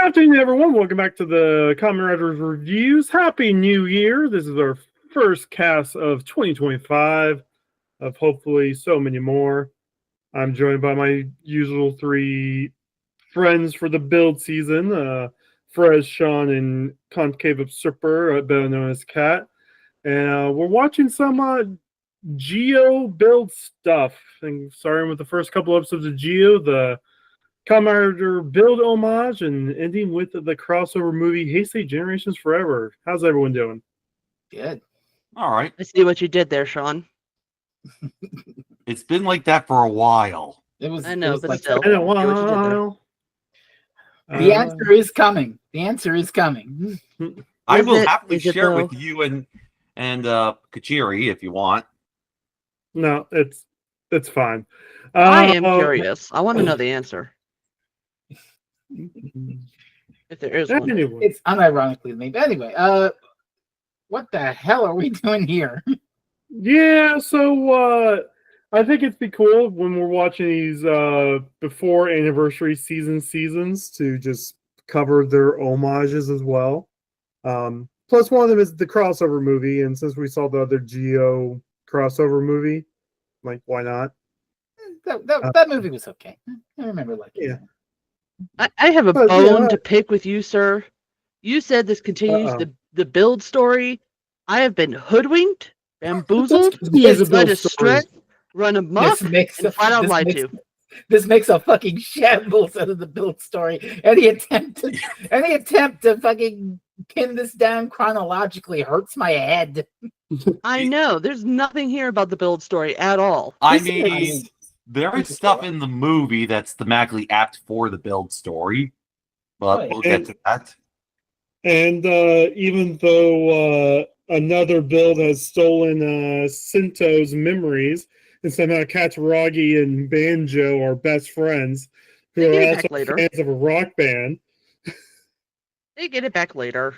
Afternoon, everyone. Welcome back to the Kamen Riders Reviews. Happy New Year. This is our first cast of 2025, of hopefully so many more. I'm joined by my usual three friends for the build season, Frez, Sean, and Concave Usurper, better known as Cat. And we're watching some Geo build stuff. And starting with the first couple episodes of Geo, the Kamen Rider build homage, and ending with the crossover movie Heisei Generations Forever. How's everyone doing? Good. All right. I see what you did there, Sean. It's been like that for a while. I know, but like still. Been a See what you did there. while. The answer is coming. The answer is coming. I Is will it- happily is it share it though? with you and Kachiri if you want. No, it's fine. I am curious. I want to know the answer. If there is one. Anyway, It's unironically me. But anyway, what the hell are we doing here? yeah. So I think it'd be cool when we're watching these before anniversary seasons to just cover their homages as well. Plus, one of them is the crossover movie, and since we saw the other Geo crossover movie, like, why not? That movie was okay. I remember liking Yeah. it. I have a But, bone yeah. to pick with you, sir. You said this continues the build story. I have been hoodwinked, bamboozled, Here's a led build astray, run amok, and flat out lied to. This makes a fucking shambles out of the build story. Any attempt to fucking pin this down chronologically hurts my head. I know. There's nothing here about the build story at all. I Listen, mean, there is stuff in the movie that's thematically apt for the build story, but Right. we'll get to that. And even though another build has stolen Sinto's memories, and somehow Katsuragi and Banjo are best friends, who They get are it also back later. fans of a rock band. They get it back later.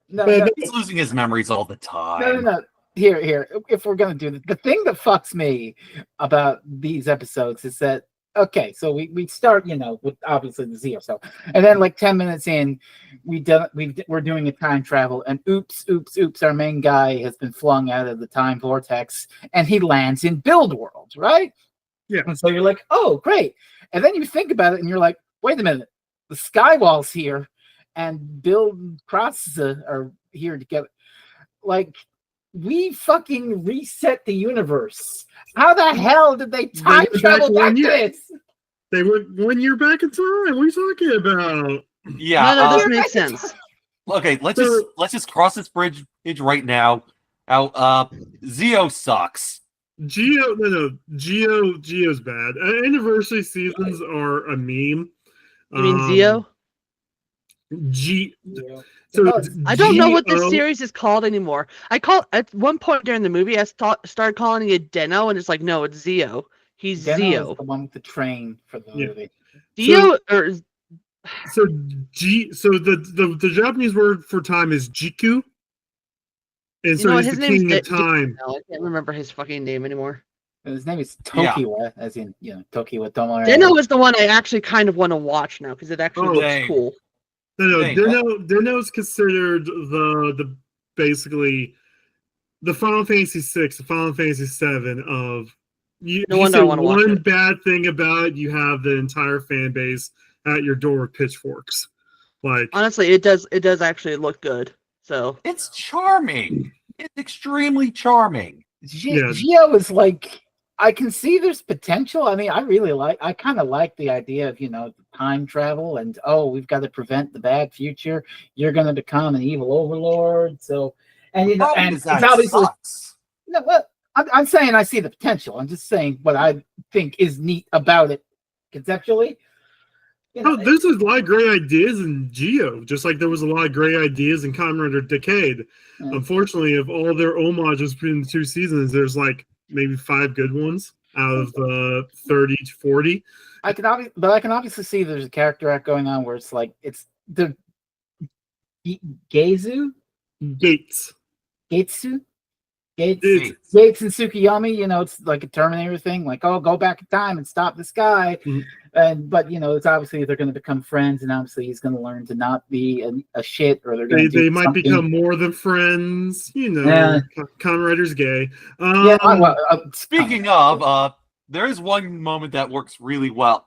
No, But no, He's losing his memories all the time. no. Here. If we're gonna do this, the thing that fucks me about these episodes is that so we start, with obviously the Zeo stuff, and then like 10 minutes in, we're doing a time travel, and oops, our main guy has been flung out of the time vortex, and he lands in Build World, right? Yeah. And so you're like, oh, great, and then you think about it, and you're like, wait a minute, the Skywall's here, and Build Crosses are here together, like. We fucking reset the universe. How the hell did they time were travel back back one to year. this? They were 1 year back in time. What are you talking about? Yeah. None of this makes sense. Okay, let's just cross this bridge right now. Zeo sucks. Geo's bad. Anniversary seasons are a meme. You mean Zeo? So I don't know what this Geo- series is called anymore. At one point during the movie, I started calling it Deno, and it's like, no, it's Zeo. He's Deno Zeo. is the one with the train for the Yeah. movie. Zeo, or So the Japanese word for time is Jiku. And so he's his the name's king of time. No, I can't remember his fucking name anymore. And his name is Tokiwa, as in Tokiwa Tomoe. Deno is the one I actually kind of want to watch now because it actually looks dang. cool. No, Dang, Deno's considered the basically the Final Fantasy 6, the Final Fantasy 7 of you. No You wonder say I wanna watch one it. bad thing about it, you have the entire fan base at your door with pitchforks. Like, Honestly, it does actually look good. So It's charming. It's extremely charming. Yeah. Geo is like, I can see there's potential. I mean, I kind of like the idea of, time travel and, we've got to prevent the bad future. You're going to become an evil overlord. So, and, Problem and is it's that obviously, sucks. no, well, I'm saying I see the potential. I'm just saying what I think is neat about it conceptually. there's a lot of great ideas in Geo, just like there was a lot of great ideas in Kamen Rider Decade. Yeah. Unfortunately, of all their homages between the two seasons, there's like maybe 5 good ones out of the 30 to 40. I can obviously see there's a character arc going on where it's like it's the Gatesu. Gates. Gatesu. Gates It's- and Tsukiyomi, it's like a Terminator thing, like, oh, go back in time and stop this guy. But it's obviously they're going to become friends, and obviously he's going to learn to not be a shit, or they're going to They might something. become more than friends. Kamen Rider's gay. Speaking of, there is one moment that works really well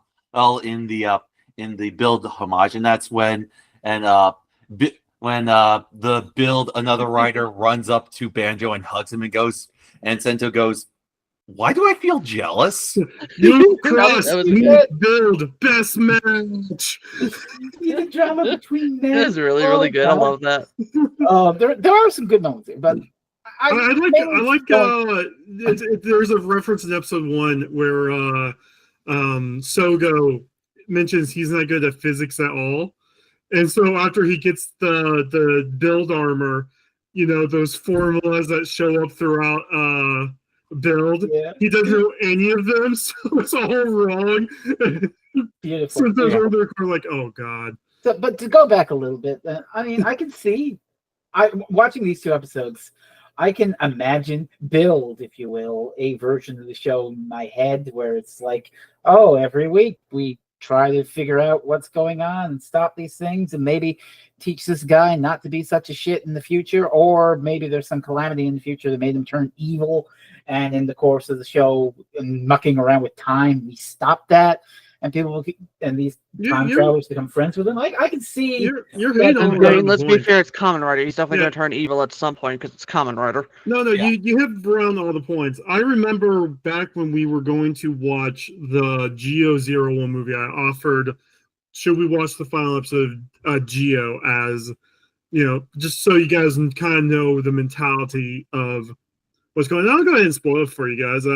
in the Build homage, and that's when the Build another rider runs up to Banjo and hugs him and Sento goes, "Why do I feel jealous?" You cross, That was you Build, best match. The drama between them. That was really good. God. I love that. There are some good moments there, but I like there's a reference in episode 1 where Sogo mentions he's not good at physics at all, and so after he gets the Build armor, those formulas that show up throughout Build, he doesn't know any of them, so it's all wrong. Beautiful. So there's other like, oh god. So, but to go back a little bit, I can see, watching these 2 episodes, I can imagine, build, if you will, a version of the show in my head where it's like, oh, every week we try to figure out what's going on and stop these things, and maybe teach this guy not to be such a shit in the future, or maybe there's some calamity in the future that made him turn evil, and in the course of the show and mucking around with time, we stop that, and these time travelers become friends with him. I can see. You're hitting on the let's be point. fair. It's Kamen Rider. He's definitely Yeah. going to turn evil at some point because it's Kamen Rider. No, you hit around all the points. I remember back when we were going to watch the Geo01 movie, I offered, should we watch the final episode of Geo, as just so you guys can kind of know the mentality of what's going on. I'll go ahead and spoil it for you guys.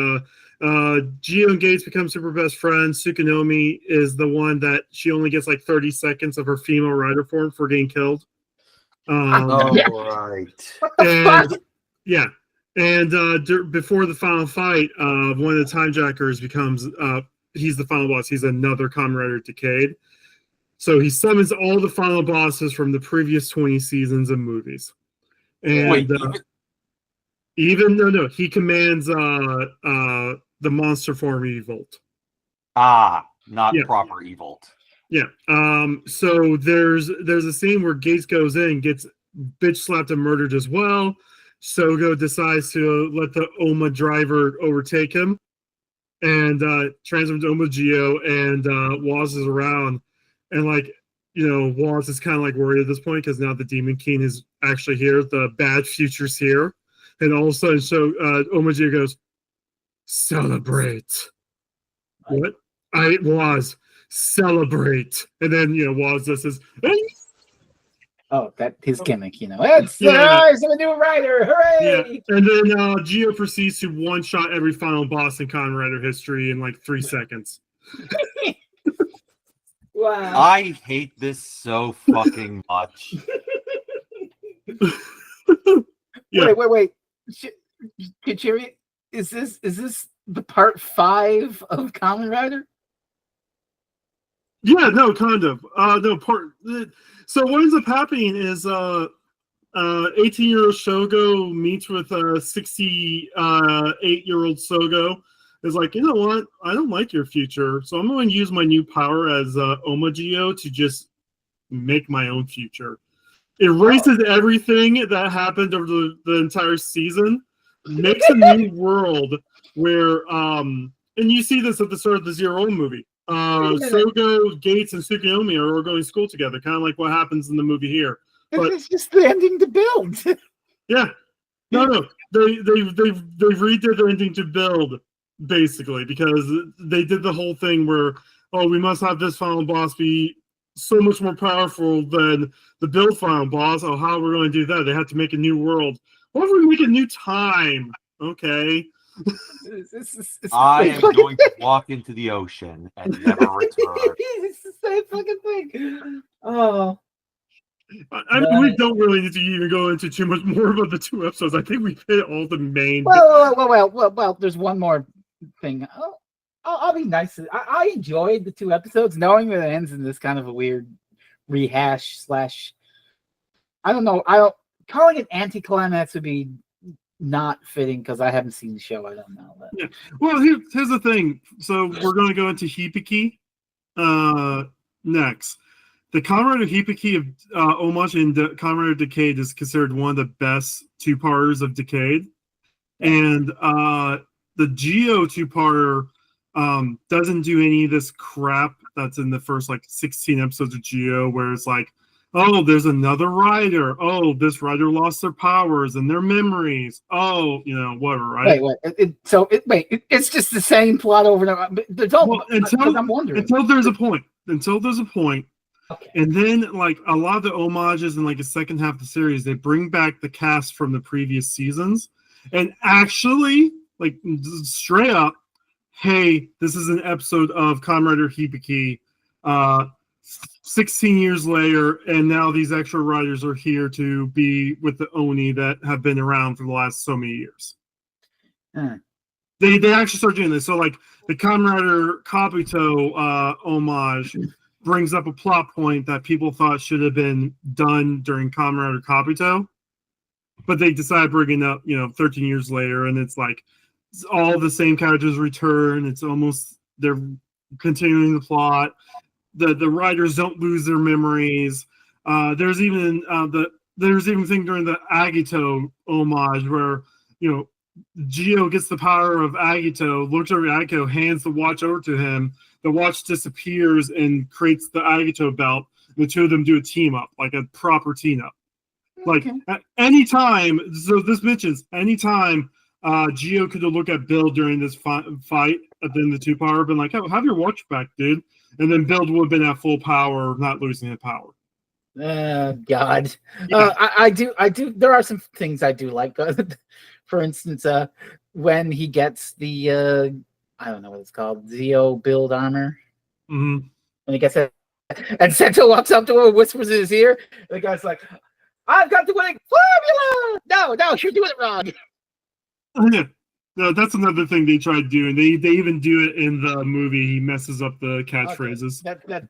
Geo and Gates become super best friends. Tsukunomi is the one that she only gets like 30 seconds of her female rider form for getting killed. Right. What the fuck? Yeah. And before the final fight, one of the time jackers becomes he's the final boss. He's another Kamen Rider Decade. So he summons all the final bosses from the previous 20 seasons of movies. And Wait, he commands the monster form Evolt. Not Yeah. proper Evolt. Yeah. So there's a scene where Gates goes in, gets bitch slapped and murdered as well. Sogo decides to let the Oma driver overtake him, and transforms Oma Geo, and Waz is around, and Waz is kind of like worried at this point because now the Demon King is actually here, the bad future's here, and all of a sudden, Oma Geo goes, "Celebrate." What? I was celebrate, and then Waz just says, Oh, that his gimmick, It's the rise of a new rider! Hooray! Yeah, and then Geo proceeds to one-shot every final boss in Kamen Rider history in like 3 seconds. Wow. I hate this so fucking much. Yeah. Wait. Kichiri, is this the part 5 of Kamen Rider? Yeah, no, kind of. So what ends up happening is 18-year-old Shogo meets with 68-year-old Sogo. Is like, you know what? I don't like your future, so I'm going to use my new power as Omagio to just make my own future. Erases everything that happened over the entire season, makes a new world where, and you see this at the start of the Zero movie. Sogo, Gates, and Tsukuyomi are all going to school together, kind of like what happens in the movie here. But it's just the ending to Build. yeah, no, they redid the ending to Build basically because they did the whole thing where we must have this final boss be so much more powerful than the Build final boss. Oh, how are we going to do that? They have to make a new world. What if we make a new time? Okay. I am going to walk into the ocean and never return. It's the same fucking thing. Oh. I mean, we don't really need to even go into too much more about the 2 episodes. I think we've hit all the main. Well. There's one more thing. I'll be nice. I enjoyed the 2 episodes, knowing that it ends in this kind of a weird rehash / I don't know. Calling it anticlimax would be not fitting because I haven't seen the show. I don't know. But. Yeah. Well, here's the thing. So we're going to go into Hipiki next. The Kamen Rider Hipiki of Homage and Kamen Rider Decade is considered one of the best two-parters of Decade. And the Geo two-parter doesn't do any of this crap that's in the first 16 episodes of Geo, where it's like, oh, there's another rider. Oh, this rider lost their powers and their memories. Oh, whatever, right? Wait. It's just the same plot over and over. I'm wondering. Until there's a point. Okay. And then, a lot of the homages in the second half of the series, they bring back the cast from the previous seasons, and actually, straight up, hey, this is an episode of Kamen Rider Hibiki, 16 years later, and now these extra riders are here to be with the Oni that have been around for the last so many years. They actually start doing this. So, the Kamen Rider Kabuto homage brings up a plot point that people thought should have been done during Kamen Rider Kabuto, but they decided bringing up 13 years later, and it's all the same characters return. It's almost they're continuing the plot. The writers don't lose their memories. There's even a thing during the Agito homage where Geo gets the power of Agito, looks over at Agito, hands the watch over to him. The watch disappears and creates the Agito belt. And the two of them do a team up, like a proper team up. At any time, so this mentions anytime Geo could have looked at Bill during this fight at the end of the two power, been like, oh, have your watch back, dude. And then Bill would have been at full power, not losing his power. God. Yeah. I do. There are some things I do like. For instance, when he gets the, I don't know what it's called, Zeo build armor. Mm-hmm. And he gets it. And Sento walks up to him and whispers in his ear. The guy's like, I've got the winning formula! No, you're doing it wrong. Yeah. No, that's another thing they try to do, and they even do it in the movie. He messes up the catchphrases. Okay.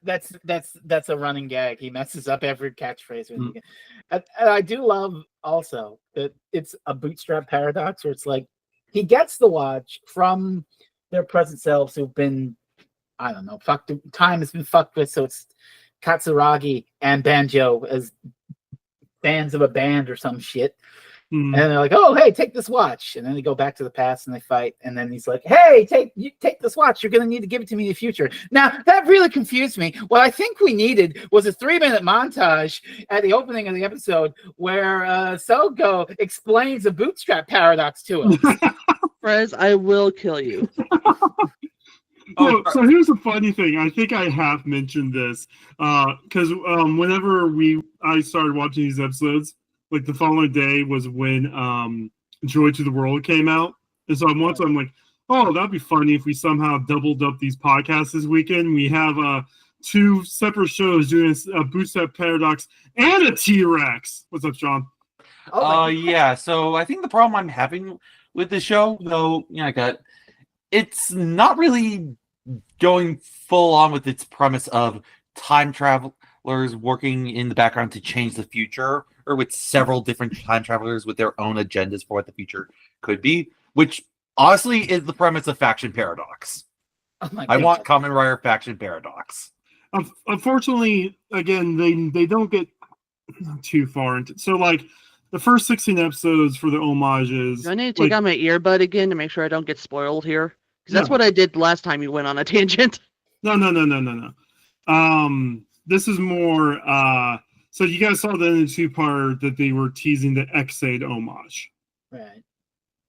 That's a running gag. He messes up every catchphrase. And I do love also that it's a bootstrap paradox where it's like he gets the watch from their present selves who've been, I don't know, time has been fucked with, so it's Katsuragi and Banjo as bands of a band or some shit. And they're like, oh, hey, take this watch. And then they go back to the past and they fight. And then he's like, hey, take this watch. You're going to need to give it to me in the future. Now, that really confused me. What I think we needed was a 3-minute montage at the opening of the episode where Sogo explains the bootstrap paradox to us. Prez, I will kill you. So here's the funny thing. I think I have mentioned this because whenever I started watching these episodes, the following day was when Joy to the World came out. And so I'm like, oh, that'd be funny if we somehow doubled up these podcasts this weekend. We have 2 separate shows doing a Bootstrap Paradox and a T-Rex. What's up, Sean? Yeah, so I think the problem I'm having with the show, though, it's not really going full on with its premise of time travelers working in the background to change the future, or with several different time travelers with their own agendas for what the future could be, which honestly is the premise of Faction Paradox. I want Kamen Rider Faction Paradox. Unfortunately, again, they don't get too far into. So, the first 16 episodes for the homages. Do I need to take out my earbud again to make sure I don't get spoiled here? Because that's what I did last time you went on a tangent. No. This is more. So you guys saw that in the 2-part that they were teasing the X8 homage. Right.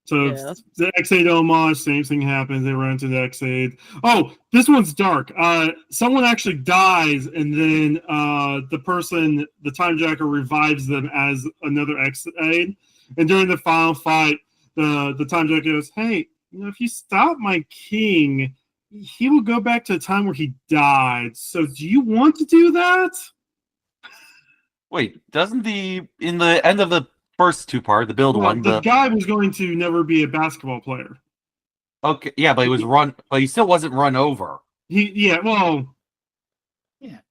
So the X8 homage, same thing happens. They run into the X8. Oh, this one's dark. Someone actually dies, and then the time jacker, revives them as another X8. And during the final fight, the time jacker goes, hey, if you stop my king, he will go back to a time where he died. So do you want to do that? Wait, doesn't in the end of the first 2-part, the build one, the guy was going to never be a basketball player. Okay, yeah, but he still wasn't run over. He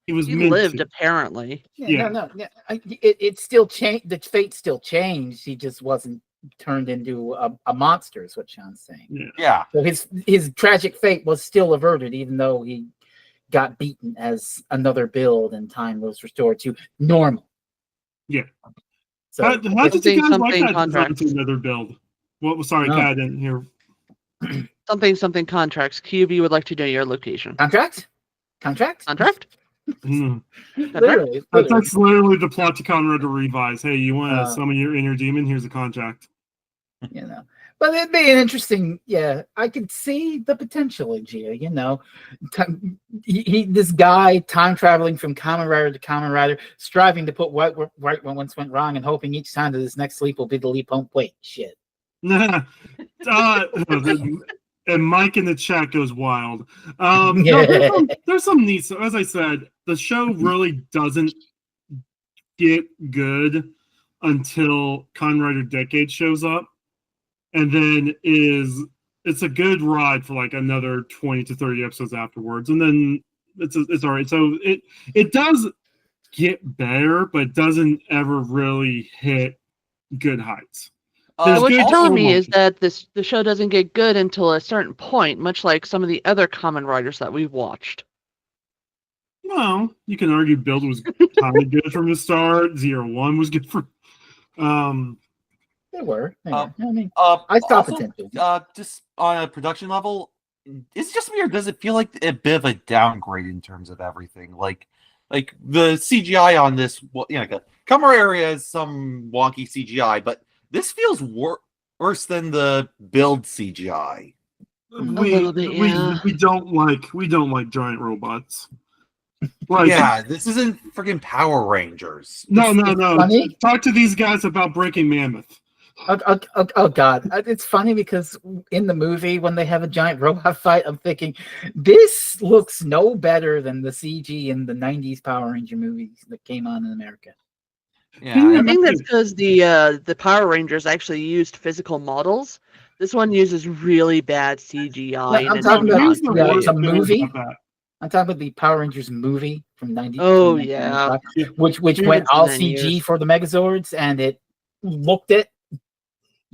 was. He lived apparently. No. It still changed. The fate still changed. He just wasn't turned into a monster, is what Sean's saying. Yeah. So his tragic fate was still averted, even though he got beaten as another build and time was restored to normal. Yeah. So How did you guys like something that design contracts. to another build? Well, sorry, No. Kat, I didn't hear. Something contracts. QB would like to know your location. contract? Contract? Literally. That's literally the plot to Conrad to revise. Hey, you want to summon your inner demon? Here's a contract. You know, but it'd be an interesting. Yeah, I could see the potential in Gia. You know, this guy time traveling from Kamen Rider to Kamen Rider, striving to put right when once went wrong, and hoping each time that his next leap will be the leap home. Wait, shit. And Mike in the chat goes wild. There's some neat stuff. As I said, the show really doesn't get good until Kamen Rider Decade shows up. And then it's a good ride for like another 20 to 30 episodes afterwards, and then it's all right. So it does get better, but it doesn't ever really hit good heights. What you're telling me is that the show doesn't get good until a certain point, much like some of the other Kamen Riders that we've watched. Well, you can argue Build was kind of good from the start. 01 was good for. They were. I mean, I saw potential. Just on a production level, it's just me, or does it feel like a bit of a downgrade in terms of everything? Like the CGI on this, well, Kamen area has some wonky CGI, but this feels worse than the Build CGI. We don't like giant robots. Like, yeah, this isn't freaking Power Rangers. No. Funny? Talk to these guys about Breaking Mammoth. Oh God! It's funny because in the movie when they have a giant robot fight, I'm thinking this looks no better than the CG in the '90s Power Ranger movies that came on in America. Yeah, I think that's because the Power Rangers actually used physical models. This one uses really bad CGI. I'm talking about it's a movie. I'm talking about the Power Rangers movie from '90. Oh yeah, which went all CG for the Megazords, and it looked it.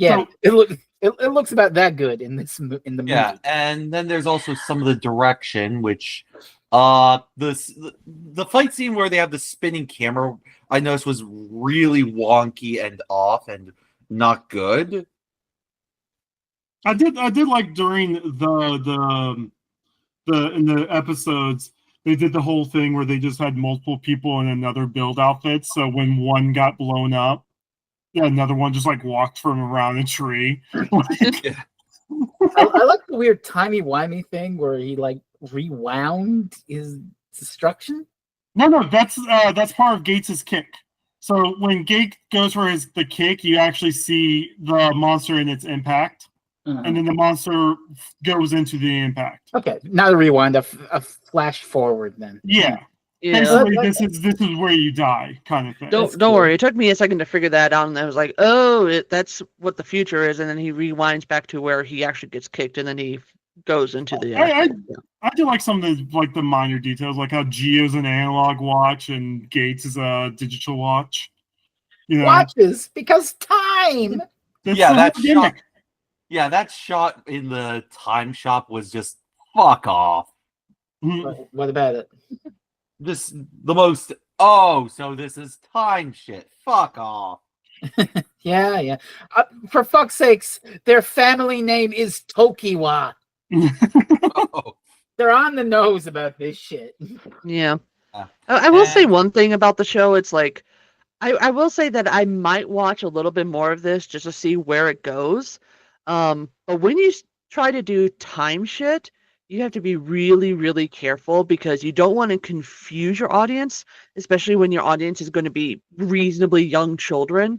Yeah, so, it looks about that good in the movie. Yeah, and then there's also some of the direction, which the fight scene where they have the spinning camera, I noticed was really wonky and off and not good. I did like during the in the episodes they did the whole thing where they just had multiple people in another build outfit, so when one got blown up, another one just like walked from around a tree. I like the weird timey-wimey thing where he like rewound his destruction. No, that's part of Gates's kick. So when Gate goes for the kick, you actually see the monster in its impact, and then the monster goes into the impact. Okay, not a rewind, a flash forward then. Yeah. Yeah. This is where you die, kind of thing. Don't worry. It took me a second to figure that out, and I was like, "Oh, that's what the future is." And then he rewinds back to where he actually gets kicked, and then he goes into the. I do like some of the minor details, like how Geo's an analog watch and Gates is a digital watch. You know? Watches because time. That shot in the time shop was just fuck off. What about it? So this is time shit. Fuck off. Yeah. For fuck's sakes, their family name is Tokiwa. They're on the nose about this shit. Yeah. I will say one thing about the show. It's like, I will say that I might watch a little bit more of this just to see where it goes. But when you try to do time shit, you have to be really, really careful because you don't want to confuse your audience, especially when your audience is going to be reasonably young children.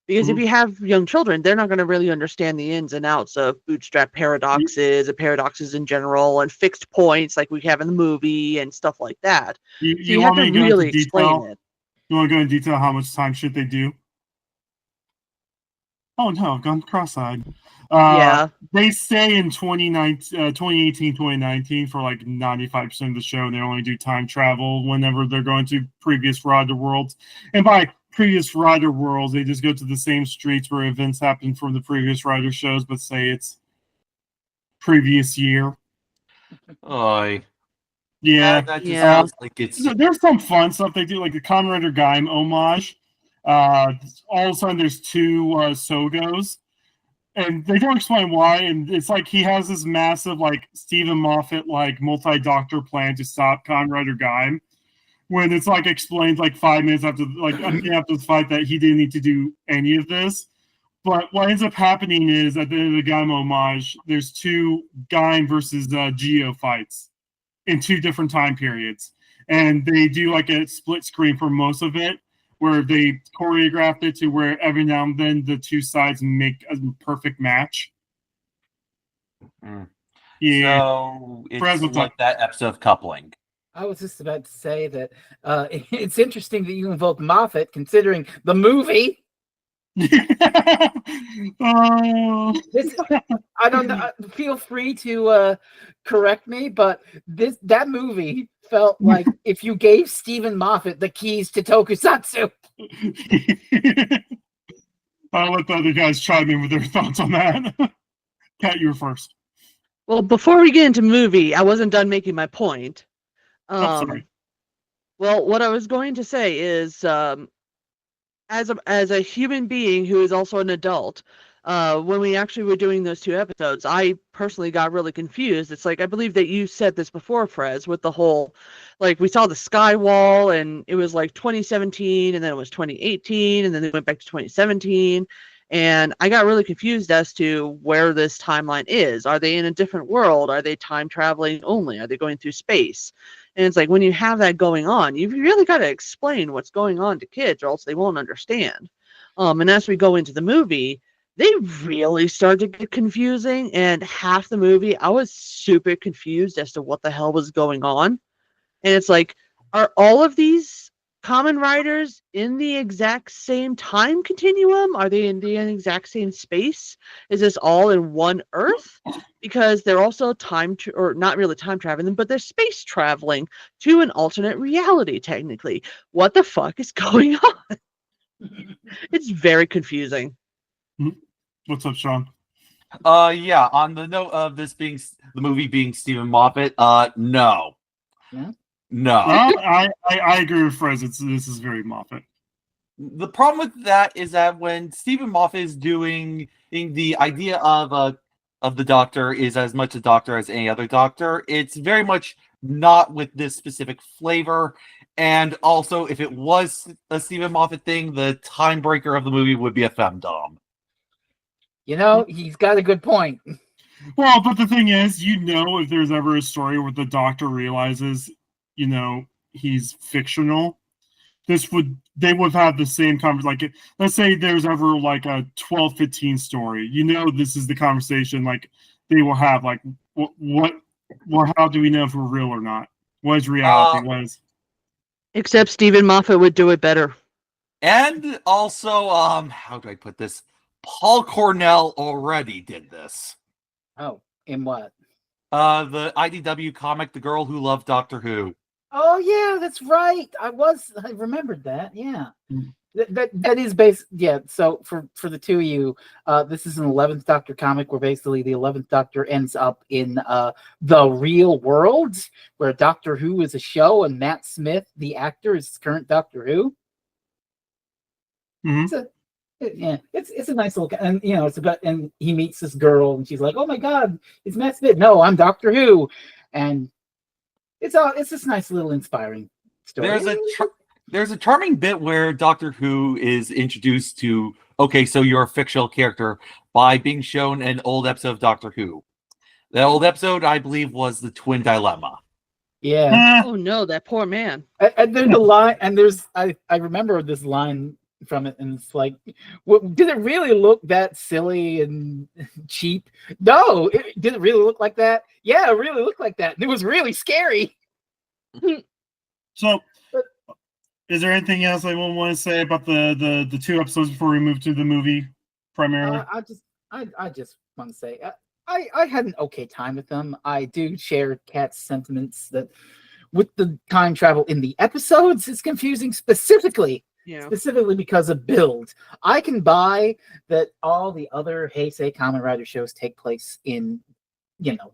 Because if you have young children, they're not going to really understand the ins and outs of bootstrap paradoxes and paradoxes in general and fixed points like we have in the movie and stuff like that. You have to really explain it. You want to go into detail how much time shit they do? Oh no, I've gone cross-eyed. Yeah. They stay in 2018, 2019 for like 95% of the show. They only do time travel whenever they're going to previous Rod to Worlds. And by previous Rider worlds, they just go to the same streets where events happened from the previous Rider shows, but say it's previous year. Oy. Yeah. That just Yeah. feels like it's. There's some fun stuff they do, like the Kamen Rider Gaim homage. All of a sudden, there's two Sogos, and they don't explain why. And it's like he has this massive, like Stephen Moffat, like multi-doctor plan to stop Kamen Rider Gaim. When it's like explained like 5 minutes after, like after the fight, that he didn't need to do any of this. But what ends up happening is at the end of the Gaim homage, there's two Gaim versus Geo fights in 2 different time periods, and they do like a split screen for most of it, where they choreographed it to where every now and then the 2 sides make a perfect match. Yeah. So Perez, it's what's like up? that episode of Coupling. I was just about to say that it's interesting that you invoke Moffat, considering the movie. Oh. I don't know. Feel free to correct me, but that movie felt like if you gave Stephen Moffat the keys to Tokusatsu. I'll let the other guys chime in with their thoughts on that. Kat, you were first. Well, before we get into movie, I wasn't done making my point. Sorry. Well, what I was going to say is, as a human being who is also an adult, when we actually were doing those 2 episodes, I personally got really confused. It's like, I believe that you said this before, Frez, with the whole, like, we saw the sky wall, and it was like 2017, and then it was 2018, and then they went back to 2017. And I got really confused as to where this timeline is. Are they in a different world? Are they time traveling only? Are they going through space? And it's like, when you have that going on, you've really got to explain what's going on to kids, or else they won't understand. And as we go into the movie, they really start to get confusing. And half the movie, I was super confused as to what the hell was going on. And it's like, are all of these Kamen Riders in the exact same time continuum? Are they in the exact same space? Is this all in one Earth? Because they're also or not really time traveling, but they're space traveling to an alternate reality, technically. What the fuck is going on? It's very confusing. What's up, Sean? Yeah, on the note of this being the movie being Stephen Moffat, no. Yeah? No. I agree with Frez. This is very Moffat. The problem with that is that when Stephen Moffat is doing the idea of the Doctor is as much a Doctor as any other Doctor, it's very much not with this specific flavor. And also, if it was a Stephen Moffat thing, the time breaker of the movie would be a femdom. You know, he's got a good point. Well, but the thing is, if there's ever a story where the Doctor realizes, he's fictional, they would have the same conversation. Like, let's say there's ever like a 12-15 story, this is the conversation like they will have, like, how do we know if we're real or not? What is reality? Except Stephen Moffat would do it better. And also, how do I put this? Paul Cornell already did this. Oh, in what? The IDW comic, The Girl Who Loved Doctor Who. Oh yeah, that's right. I remembered that. Yeah. That is based. Yeah. So for the 2 of you, this is an 11th Doctor comic where basically the 11th Doctor ends up in the real world, where Doctor Who is a show and Matt Smith, the actor, is current Doctor Who. Mm-hmm. It's a nice little, and it's about, and he meets this girl and she's like, oh my god, it's Matt Smith. No, I'm Doctor Who, and it's this nice little inspiring story. There's a charming bit where Doctor Who is introduced to, okay, so you're a fictional character, by being shown an old episode of Doctor Who. That old episode, I believe, was the Twin Dilemma. Yeah. Oh no, that poor man. And there's a line, and I remember this line from it, and it's like, did it really look that silly and cheap? No, did it really look like that? Yeah, it really looked like that. And it was really scary. So, is there anything else I want to say about the 2 episodes before we move to the movie primarily? I just want to say I had an okay time with them. I do share Kat's sentiments that with the time travel in the episodes, it's confusing, specifically Yeah. specifically because of build. I can buy that all the other Heisei Kamen Rider shows take place in,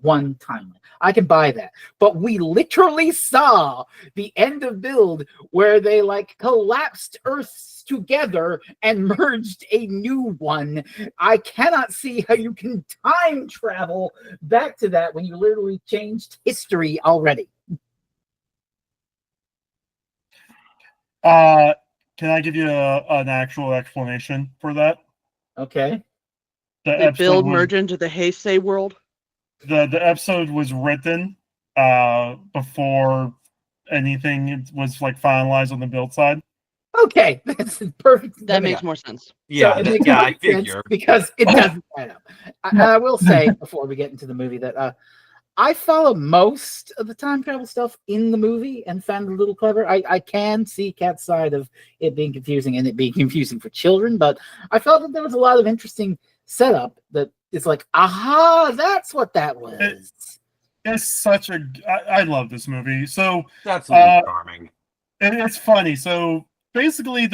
one timeline. I can buy that. But we literally saw the end of build where they like collapsed Earths together and merged a new one. I cannot see how you can time travel back to that when you literally changed history already. Can I give you an actual explanation for that? Okay. The Did episode Build was merge into the Heisei world? the episode was written before anything was like finalized on the build side. Okay, that's perfect. That makes more sense. Yeah, So it makes I perfect sense figure. because it doesn't add up. And I will say before we get into the movie that I follow most of the time travel stuff in the movie and found it a little clever. I can see Kat's side of it being confusing and it being confusing for children, but I felt that there was a lot of interesting setup that is like, aha, that's what that was. It's such a. I love this movie. So That's really charming. it's funny. So basically,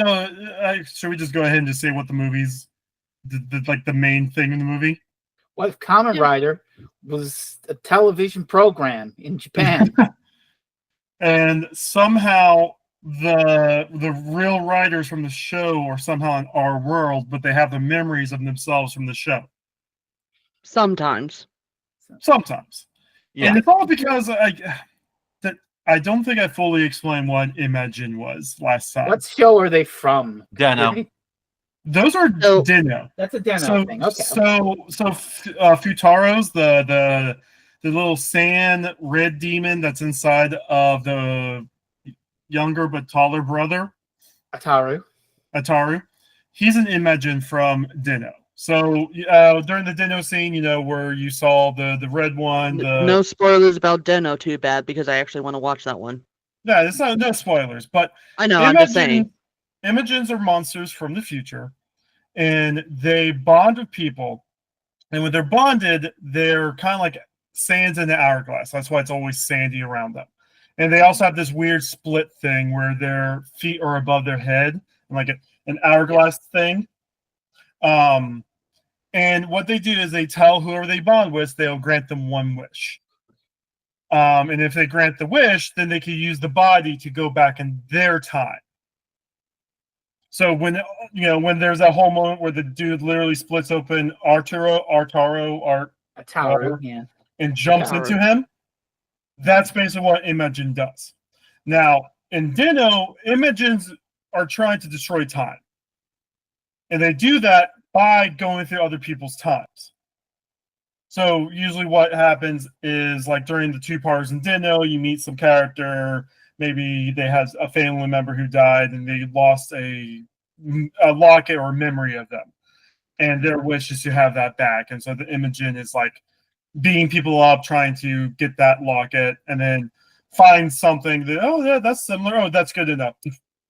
should we just go ahead and just say what the movie's the main thing in the movie? What if Kamen Rider was a television program in Japan? And somehow the real writers from the show are somehow in our world, but they have the memories of themselves from the show. Sometimes. Sometimes. Yeah. And it's all because I don't think I fully explained what Imagine was last time. What show are they from? Deno. Those are So- Dino. That's a Deno thing. Okay. So Futaro's the little sand red demon that's inside of the younger but taller brother, Ataru. He's an Imagine from Dino. So during the Dino scene, where you saw the red one. No spoilers about Deno too bad because I actually want to watch that one. Yeah, it's no spoilers, but I know, I'm just saying. Imagines are monsters from the future, and they bond with people. And when they're bonded, they're kind of like sands in the hourglass. That's why it's always sandy around them. And they also have this weird split thing where their feet are above their head, like an hourglass thing. And what they do is they tell whoever they bond with, they'll grant them one wish. And if they grant the wish, then they can use the body to go back in their time. So when there's that whole moment where the dude literally splits open Ataru, yeah. and jumps into him, that's basically what Imagine does. Now, in Dino, Imagines are trying to destroy time. And they do that by going through other people's times. So usually what happens is, like during the two-parters in Dino, you meet some character, maybe they have a family member who died and they lost a locket or memory of them. And their wish is to have that back. And so the Imogen is like beating people up, trying to get that locket, and then find something that, oh yeah, that's similar. Oh, that's good enough.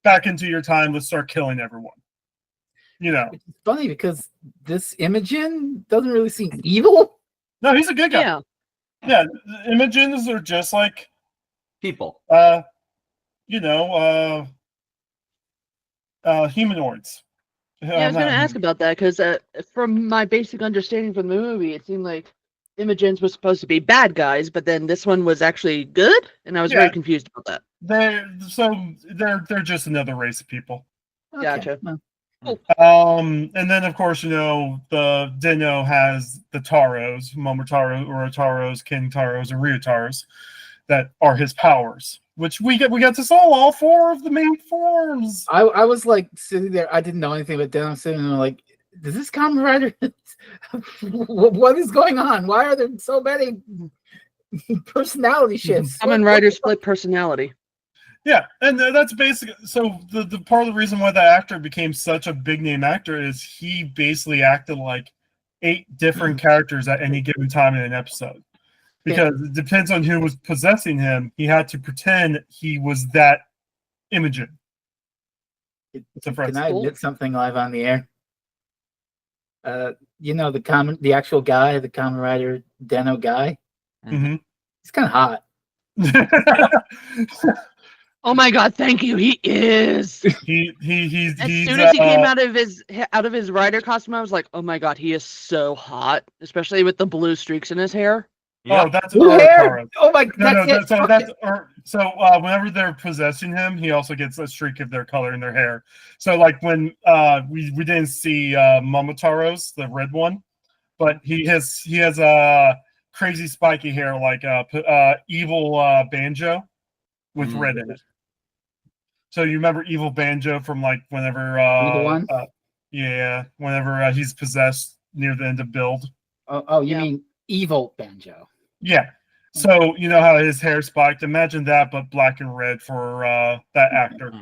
Back into your time, let's start killing everyone. It's funny because this Imogen doesn't really seem evil. No, he's a good guy. Yeah. Yeah, Imogens are just like People. Humanoids. Yeah, I was going to ask about that because from my basic understanding from the movie, it seemed like Imogens was supposed to be bad guys, but then this one was actually good, and I was very confused about that. They're just another race of people. Okay. Gotcha. Well, And then of course, the Dino has the Taros, Momotaro, Urotaros, Kintaros, and Ryutaros that are his powers, which we got to saw all four of the main forms. I was like sitting there, I didn't know anything about Deno. Sitting there like, does this Kamen Rider? What is going on? Why are there so many personality shifts? Kamen Rider split personality. Yeah, and that's basically so. The part of the reason why that actor became such a big name actor is he basically acted like 8 different characters at any given time in an episode, because it depends on who was possessing him. He had to pretend he was that Imogen. Can I admit something live on the air? The actual guy, the Kamen Rider Deno guy. Mm-hmm. He's kind of hot. Oh my god, thank you. He is. He's As soon as he came out of his rider costume, I was like, oh my god, he is so hot, especially with the blue streaks in his hair. Yeah. Oh, that's Blue hair. Urotaro. Oh my, No, that's it. whenever they're possessing him, he also gets a streak of their color in their hair. So like when we didn't see Momotaro's, the red one, but he has crazy spiky hair like evil Banjo with red in it. So you remember evil Banjo from like whenever Evil one? whenever he's possessed near the end of Build. Oh, you Yeah. mean evil Banjo? Yeah. So you know how his hair spiked? Imagine that, but black and red for that actor.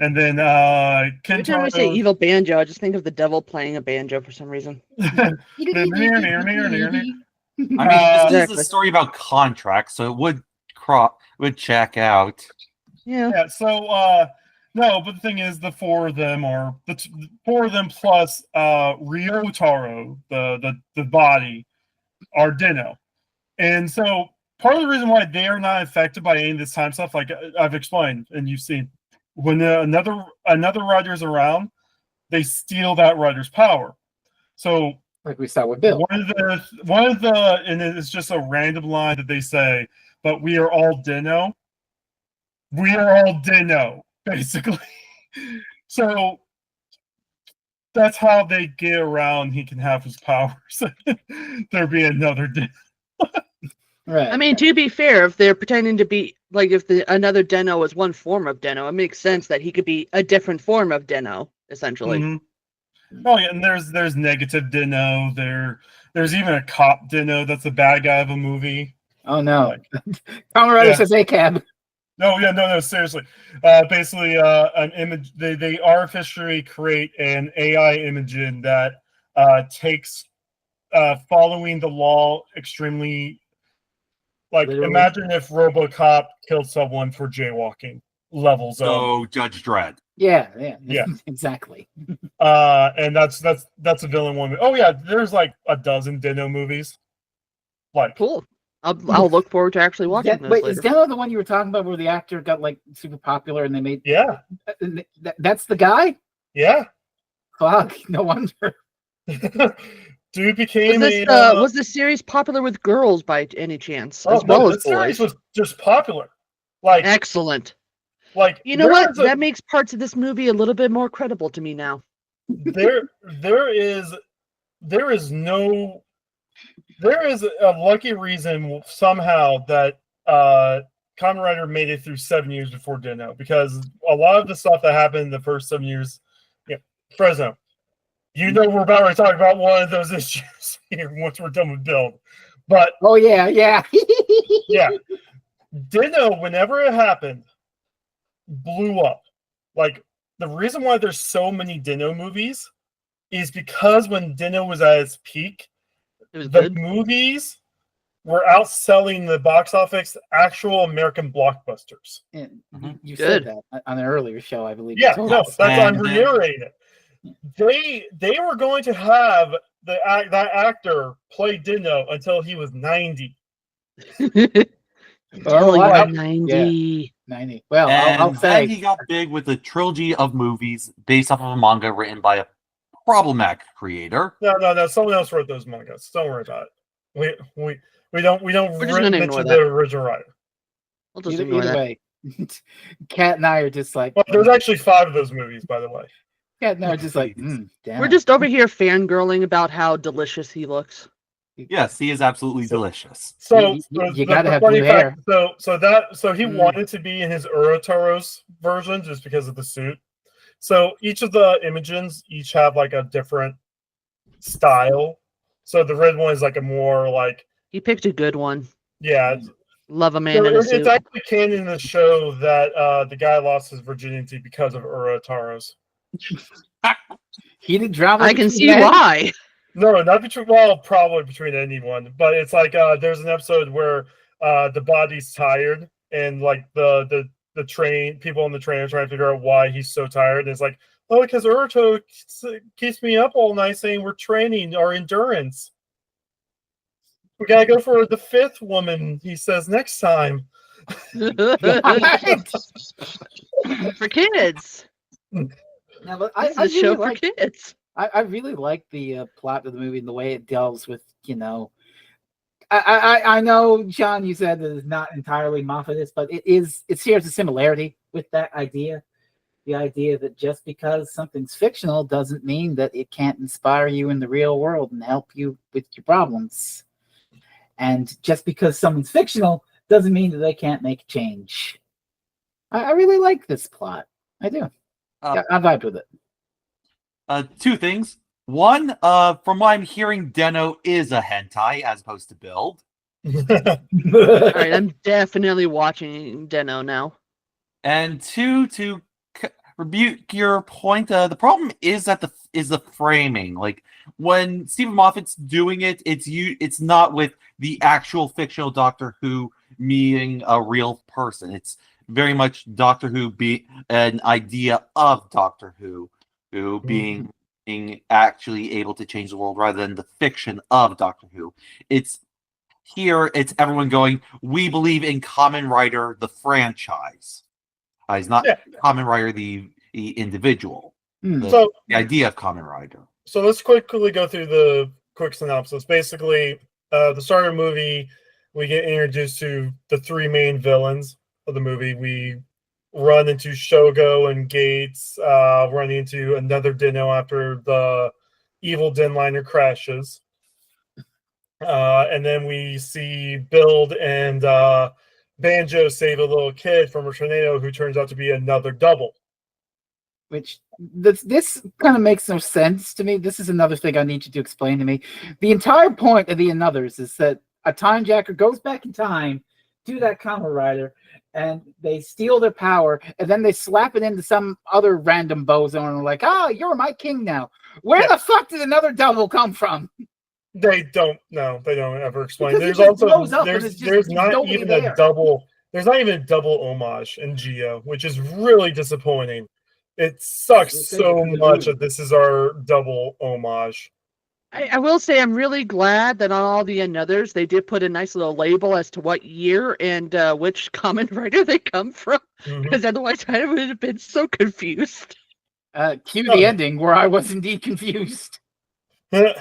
And then Every time I say Kentaro. evil banjo, I just think of the devil playing a banjo for some reason. I mean, this is Exactly. a story about contracts, so it would check out. Yeah. Yeah. So no, but the thing is, the four of them plus Ryotaro, the body, are Dino, and so part of the reason why they are not affected by any of this time stuff, like I've explained and you've seen, when another rider is around, they steal that rider's power. So Like we saw with Bill. one of the, and it's just a random line that they say, but we are all Dino. We are all Dino, basically. So that's how they get around. He can have his powers. There be another Dino. Right. I mean, to be fair, if they're pretending to be like if another Deno is one form of Deno, it makes sense that he could be a different form of Deno, essentially. Mm-hmm. Oh yeah, and there's negative Dino. There's even a cop Dino that's the bad guy of a movie. Oh no. Kamen Rider says ACAB. No, seriously. Basically, an image. They artificially create an AI Imogen that takes following the law extremely. Like, Literally. imagine if RoboCop killed someone for jaywalking. Levels of. So Judge Dredd. Yeah, exactly. And that's a villain one. Oh yeah, there's like a dozen Dino movies. Like, Cool. I'll look forward to actually watching those Wait, later. is Deno the one you were talking about where the actor got like super popular and they made? yeah, That's the guy. yeah. Fuck, no wonder. Dude became Was this series popular with girls by any chance, as well as the series boys? was just popular. Like, Excellent. like You know there what? is a- That makes parts of this movie a little bit more credible to me now. there is a lucky reason somehow that Kamen Rider made it through 7 years before Dino, because a lot of the stuff that happened in the first 7 years, Fresno, we're about to talk about one of those issues here once we're done with Build. But Oh yeah. yeah, Dino, whenever it happened, blew up. Like, the reason why there's so many Dino movies is because when Dino was at its peak, It was the good. movies were outselling the box office actual American blockbusters. And Mhm. you Good. said that on an earlier show, I believe. Yeah, You told no, us. that's I'm And then- reiterating it. They were going to have that actor play Dino until he was 90. Oh, yeah, wow. 90. 90. Well, And I'll then say he got big with a trilogy of movies based off of a manga written by a problematic creator. No. Someone else wrote those mangas. Don't worry about it. We don't We're just gonna mention ignore the that. original writer. We'll just either ignore that. way, Kat and I are just like, Well, there's actually 5 of those movies, by the way. Kat and I are just like, damn. We're just over here fangirling about how delicious he looks. Yes, he is absolutely So- delicious. So You gotta have funny blue hair. So he wanted to be in his Urotaro's version just because of the suit. So each of the Imogens each have like a different style. So the red one is like a more like, He picked a good one. yeah. Love a man in a It's suit. actually canon in the show that the guy lost his virginity because of Urotaro's. Heated drama. I can between see men. why. No, not between. Well, probably between anyone, but it's like there's an episode where the body's tired, and like the train people on the train are trying to figure out why he's so tired. And it's like, oh, because Urto keeps me up all night saying we're training our endurance. We gotta go for the 5th woman. He says next time. For kids. No, but This is I a show really for like kids. I really like the plot of the movie and the way it delves with, I know, John, you said that it's not entirely Moffat, but it shares a similarity with that idea. The idea that just because something's fictional doesn't mean that it can't inspire you in the real world and help you with your problems. And just because someone's fictional doesn't mean that they can't make a change. I really like this plot. I do. Yeah, I vibe with it. Two things. One, from what I'm hearing, Deno is a hentai as opposed to Build. All right, I'm definitely watching Deno now. And two, to rebuke your point, the problem is that the framing. Like when Stephen Moffat's doing it, it's not with the actual fictional Doctor Who meeting a real person. It's very much Doctor Who be an idea of Doctor Who being actually able to change the world rather than the fiction of Doctor Who. It's everyone going, we believe in Kamen Rider the franchise. He's not Kamen Rider the individual. The idea of Kamen Rider. So let's quickly go through the quick synopsis. Basically, the start of the movie, we get introduced to the three main villains of the movie. We run into Shogo and Gates, running into another Dino after the evil Denliner crashes. And then we see Build and Banjo save a little kid from a tornado who turns out to be another double. Which this kind of makes no sense to me. This is another thing I need you to explain to me. The entire point of the Anothers is that a time jacker goes back in time to that Kamen Rider, and they steal their power, and then they slap it into some other random bozo and are like, you're my king now. Where the fuck did another double come from? They don't ever explain. Because There's not even a double homage in Geo, which is really disappointing. It sucks so much that this is our double homage. I will say I'm really glad that on all the Anothers they did put a nice little label as to what year and which Kamen Rider they come from, because otherwise I would have been so confused. Cue the ending where I was indeed confused. Yeah,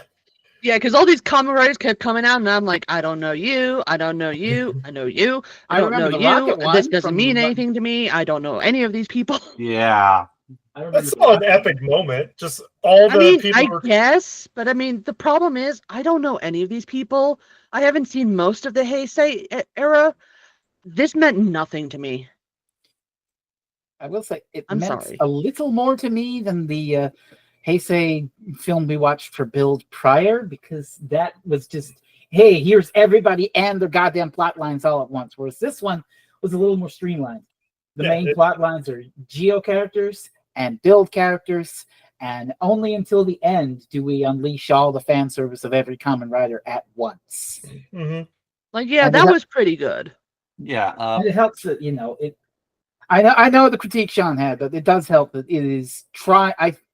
because all these Kamen Riders kept coming out, and I'm like, I don't know you, I don't know you, I know you, I don't know you. This doesn't mean anything to me. I don't know any of these people. Yeah. That's not an epic moment. Just all the people. I guess, but I mean, the problem is I don't know any of these people. I haven't seen most of the Heisei era. This meant nothing to me. I will say it meant a little more to me than the Heisei film we watched for Build prior, because that was just, hey, here's everybody and their goddamn plot lines all at once. Whereas this one was a little more streamlined. The main plot lines are Geo characters and Build characters, and only until the end do we unleash all the fan service of every Kamen Rider at once. Like, yeah, that was pretty good. Yeah, and it helps that it. I know the critique Sean had, but it does help that it is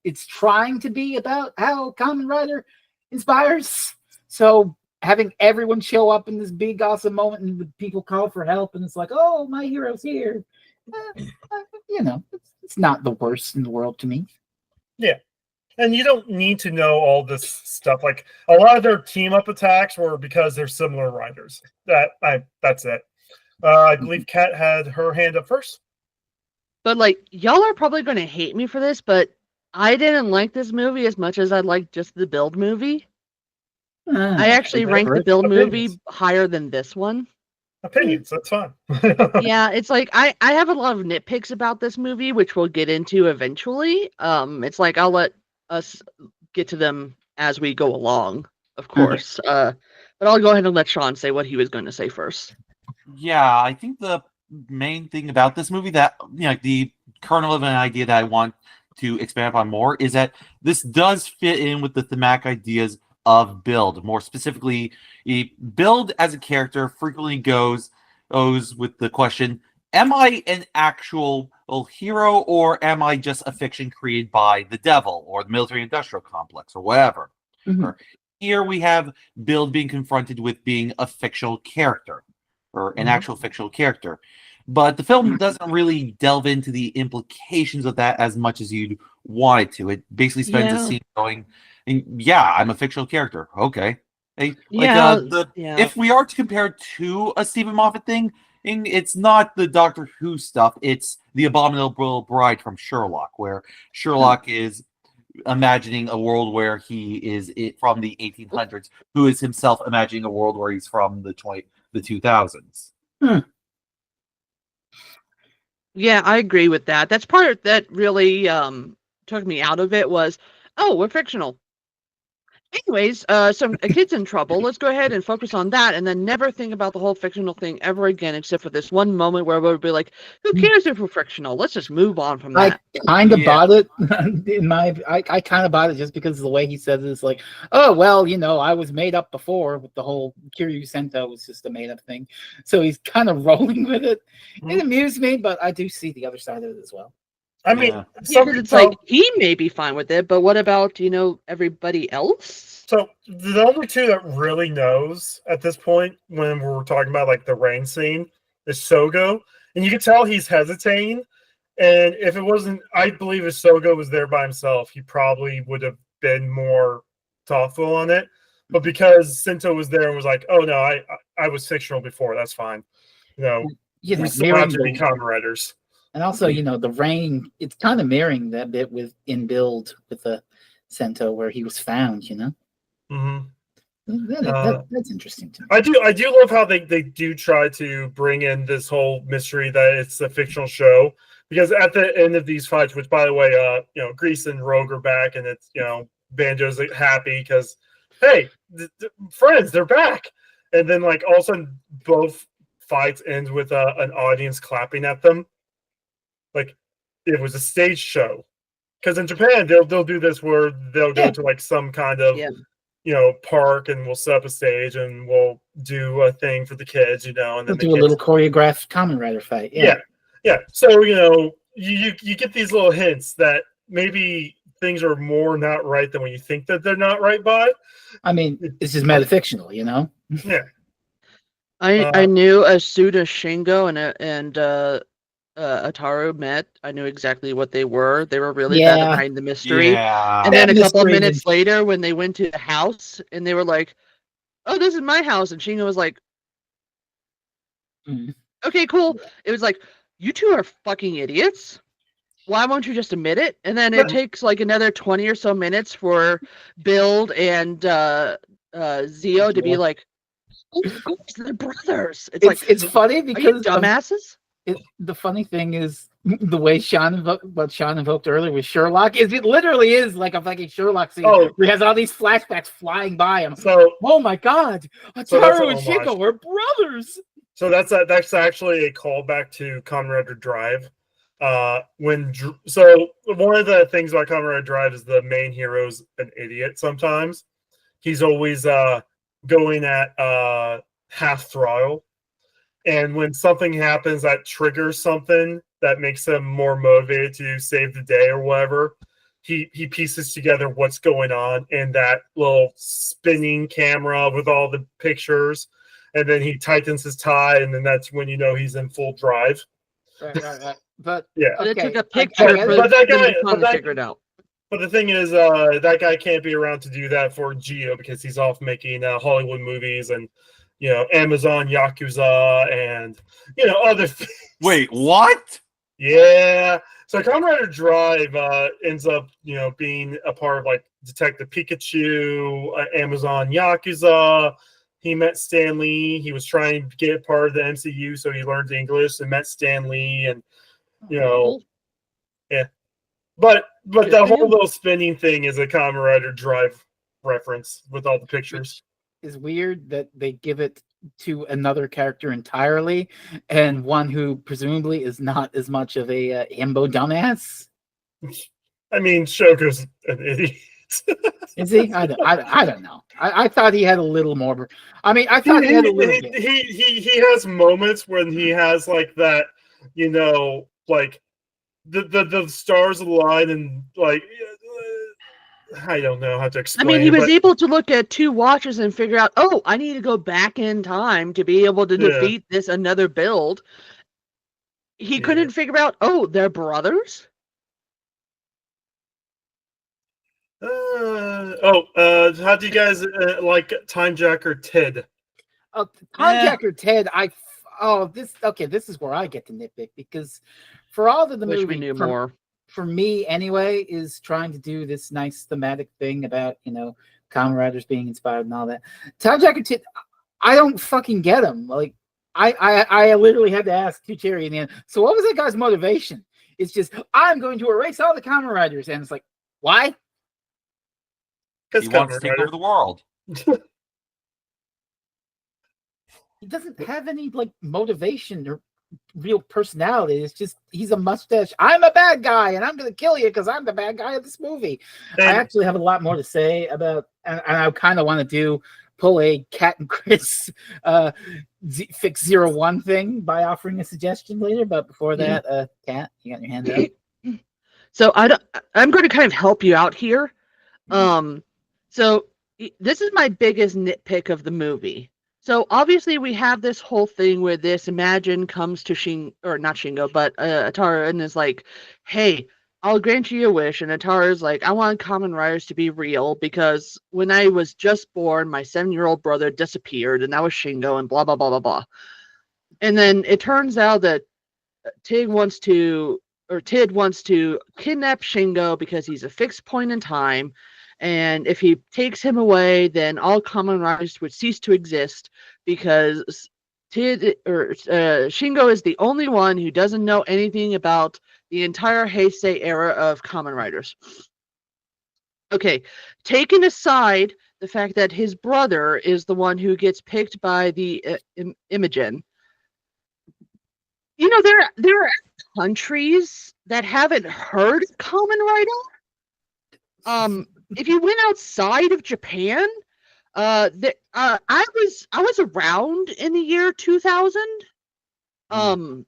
it's trying to be about how Kamen Rider inspires. So having everyone show up in this big awesome moment and the people call for help, and it's like, oh, my hero's here. It's not the worst in the world to me. Yeah. And you don't need to know all this stuff. Like, a lot of their team up attacks were because they're similar riders. That's it. I believe Kat had her hand up first. But like, y'all are probably going to hate me for this, but I didn't like this movie as much as I liked just the Build movie. I actually ranked the Build movie higher than this one. Opinions, that's fine. Yeah, it's like I have a lot of nitpicks about this movie, which we'll get into eventually. It's like I'll let us get to them as we go along, of course. But I'll go ahead and let Sean say what he was going to say first. Yeah, I think the main thing about this movie that the kernel of an idea that I want to expand upon more is that this does fit in with the thematic ideas of Build. More specifically, Build as a character frequently goes with the question, am I an actual hero, or am I just a fiction created by the devil or the military industrial complex or whatever? Here we have Build being confronted with being a fictional character. or an actual fictional character. But the film doesn't really delve into the implications of that as much as you'd want it to. It basically spends a scene going, yeah, I'm a fictional character. Okay. If we are to compare it to a Stephen Moffat thing, it's not the Doctor Who stuff. It's the Abominable Bride from Sherlock, where Sherlock is imagining a world where he is from the 1800s, who is himself imagining a world where he's from the 2000s. Yeah, I agree with that. That's part that really took me out of it was, oh, we're fictional. Anyways, a kid's in trouble. Let's go ahead and focus on that and then never think about the whole fictional thing ever again, except for this one moment where we'll be like, who cares if we're fictional? Let's just move on from that. I kind of bought it. I kind of bought it just because of the way he says it. It's like, oh, well, I was made up before with the whole Kiryu Sento was just a made up thing. So he's kind of rolling with it. It amused me, but I do see the other side of it as well. I mean, it's like he may be fine with it, but what about everybody else? So the only two that really knows at this point, when we're talking about like the rain scene, is Sogo, and you can tell he's hesitating. And if it wasn't, I believe if Sogo was there by himself, he probably would have been more thoughtful on it. But because Sento was there and was like, "Oh no, I was fictional before. That's fine." We still have to be Kamen Riders. And also, the rain, it's kind of mirroring that bit in Build with the Sento where he was found, Mm-hmm. That's interesting to me. I do love how they do try to bring in this whole mystery that it's a fictional show, because at the end of these fights, which by the way, Grease and Rogue are back, and it's Banjo's happy because hey, friends, they're back, and then like all of a sudden both fights end with an audience clapping at them. Like it was a stage show, because in Japan they'll do this where they'll go to like some kind of park and we'll set up a stage and we'll do a thing for the kids, and then we'll do a little choreographed Kamen Rider fight. Yeah. So you get these little hints that maybe things are more not right than when you think that they're not right by. I mean, this is metafictional, Yeah. I knew as soon as Shingo and Ataru met, I knew exactly what they were. They were really that behind the mystery. Yeah. And then a couple of minutes later, when they went to the house and they were like, "Oh, this is my house," and Shingo was like, "Okay, cool." It was like, "You two are fucking idiots. Why won't you just admit it?" And then it takes like another 20 or so minutes for Build and Zio to be like, "Oh, of course, they're brothers." It's funny because dumbasses. The funny thing is the way Sean invoked earlier with Sherlock is it literally is like a fucking Sherlock scene. Where he has all these flashbacks flying by him. So, oh my god, Ataru and Shingo are brothers. So that's actually a callback to Kamen Rider Drive. So one of the things about Kamen Rider Drive is the main hero's an idiot. Sometimes he's always going at half throttle. And when something happens that triggers something that makes him more motivated to save the day or whatever, he pieces together what's going on in that little spinning camera with all the pictures, and then he tightens his tie, and then that's when he's in full drive. Right. But yeah, it took a picture for to figure it out. But the thing is, that guy can't be around to do that for Geo because he's off making Hollywood movies and Amazon Yakuza and other things. Wait, what? Yeah. So Kamen Rider Drive ends up being a part of like Detective Pikachu, Amazon Yakuza. He met Stan Lee. He was trying to get part of the MCU, so he learned English and met Stan Lee, and yeah. But the whole little spinning thing is a Kamen Rider Drive reference with all the pictures. Is weird that they give it to another character entirely, and one who presumably is not as much of a himbo dumbass. I mean, Shogo's an idiot. Is he? I don't know. I thought he had a little more. I mean, I thought he had a little bit. He has moments when he has like that, like the stars align and like I don't know how to I explain. mean, he was but able to look at 2 watches and figure out, oh, I need to go back in time to be able to Yeah. defeat this another build. He Yeah. couldn't figure out, oh, they're brothers? How do you guys like Time Jack or Tid? Jack or Ted, this is where I get to nitpick, because for all of the Wish movie, we knew more. for me anyway, is trying to do this nice thematic thing about, Kamen Riders being inspired and all that. Tom Jack or Ted, I don't fucking get him. Like, I literally had to ask Cherry in the end, so what was that guy's motivation? It's just, I'm going to erase all the Kamen Riders, and it's like, why? He wants to take over the world. He doesn't have any like motivation or real personality. It's just he's a mustache. I'm a bad guy, and I'm going to kill you because I'm the bad guy of this movie. I actually have a lot more to say about, and I kind of want to pull a Cat and Chris Fix 01 thing by offering a suggestion later. But before that, Kat, you got your hand up. So I'm going to kind of help you out here. So this is my biggest nitpick of the movie. So obviously we have this whole thing where this Imagine comes to not Shingo, but Atara, and is like, hey, I'll grant you a wish. And Atara's like, I want Kamen Riders to be real because when I was just born, my 7-year-old brother disappeared, and that was Shingo, and blah, blah, blah, blah, blah. And then it turns out that Tid wants to kidnap Shingo because he's a fixed point in time. And if he takes him away, then all Kamen Riders would cease to exist because Shingo is the only one who doesn't know anything about the entire Heisei era of Kamen Riders. Okay, taking aside the fact that his brother is the one who gets picked by the Imogen, there are countries that haven't heard of Kamen Rider. If you went outside of Japan, I was around in the year 2000. I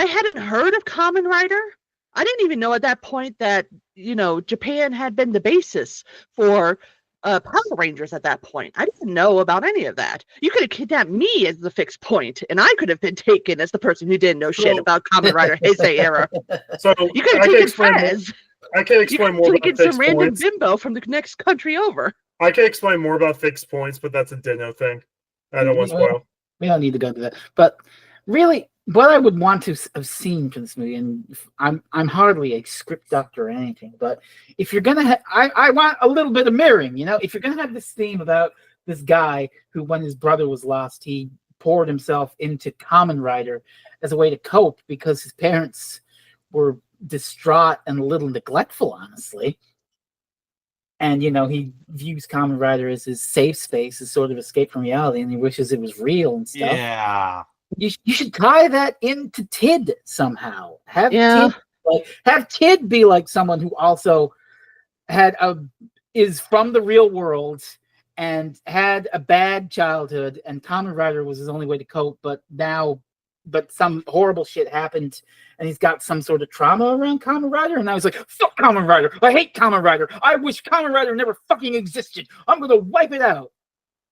hadn't heard of Kamen Rider. I didn't even know at that point that Japan had been the basis for Power Rangers at that point. I didn't know about any of that. You could have kidnapped me as the fixed point, and I could have been taken as the person who didn't know shit about Kamen Rider Heisei era. So you could have taken Fez. I can explain more about fixed some random bimbo from the next country over. I can explain more about fixed points, but that's a Dino thing. I don't want to spoil. We don't need to go to that. But really, what I would want to have seen from this movie, and I'm hardly a script doctor or anything, but if you're gonna I want a little bit of mirroring. If you're gonna have this theme about this guy who, when his brother was lost, he poured himself into Kamen Rider as a way to cope because his parents were distraught and a little neglectful, honestly. And he views Kamen Rider as his safe space, his sort of escape from reality, and he wishes it was real and stuff. Yeah, you should tie that into Tid somehow. Have Tid be like someone who also is from the real world and had a bad childhood, and Kamen Rider was his only way to cope. But some horrible shit happened, and he's got some sort of trauma around Kamen Rider, and I was like, fuck Kamen Rider! I hate Kamen Rider! I wish Kamen Rider never fucking existed! I'm gonna wipe it out!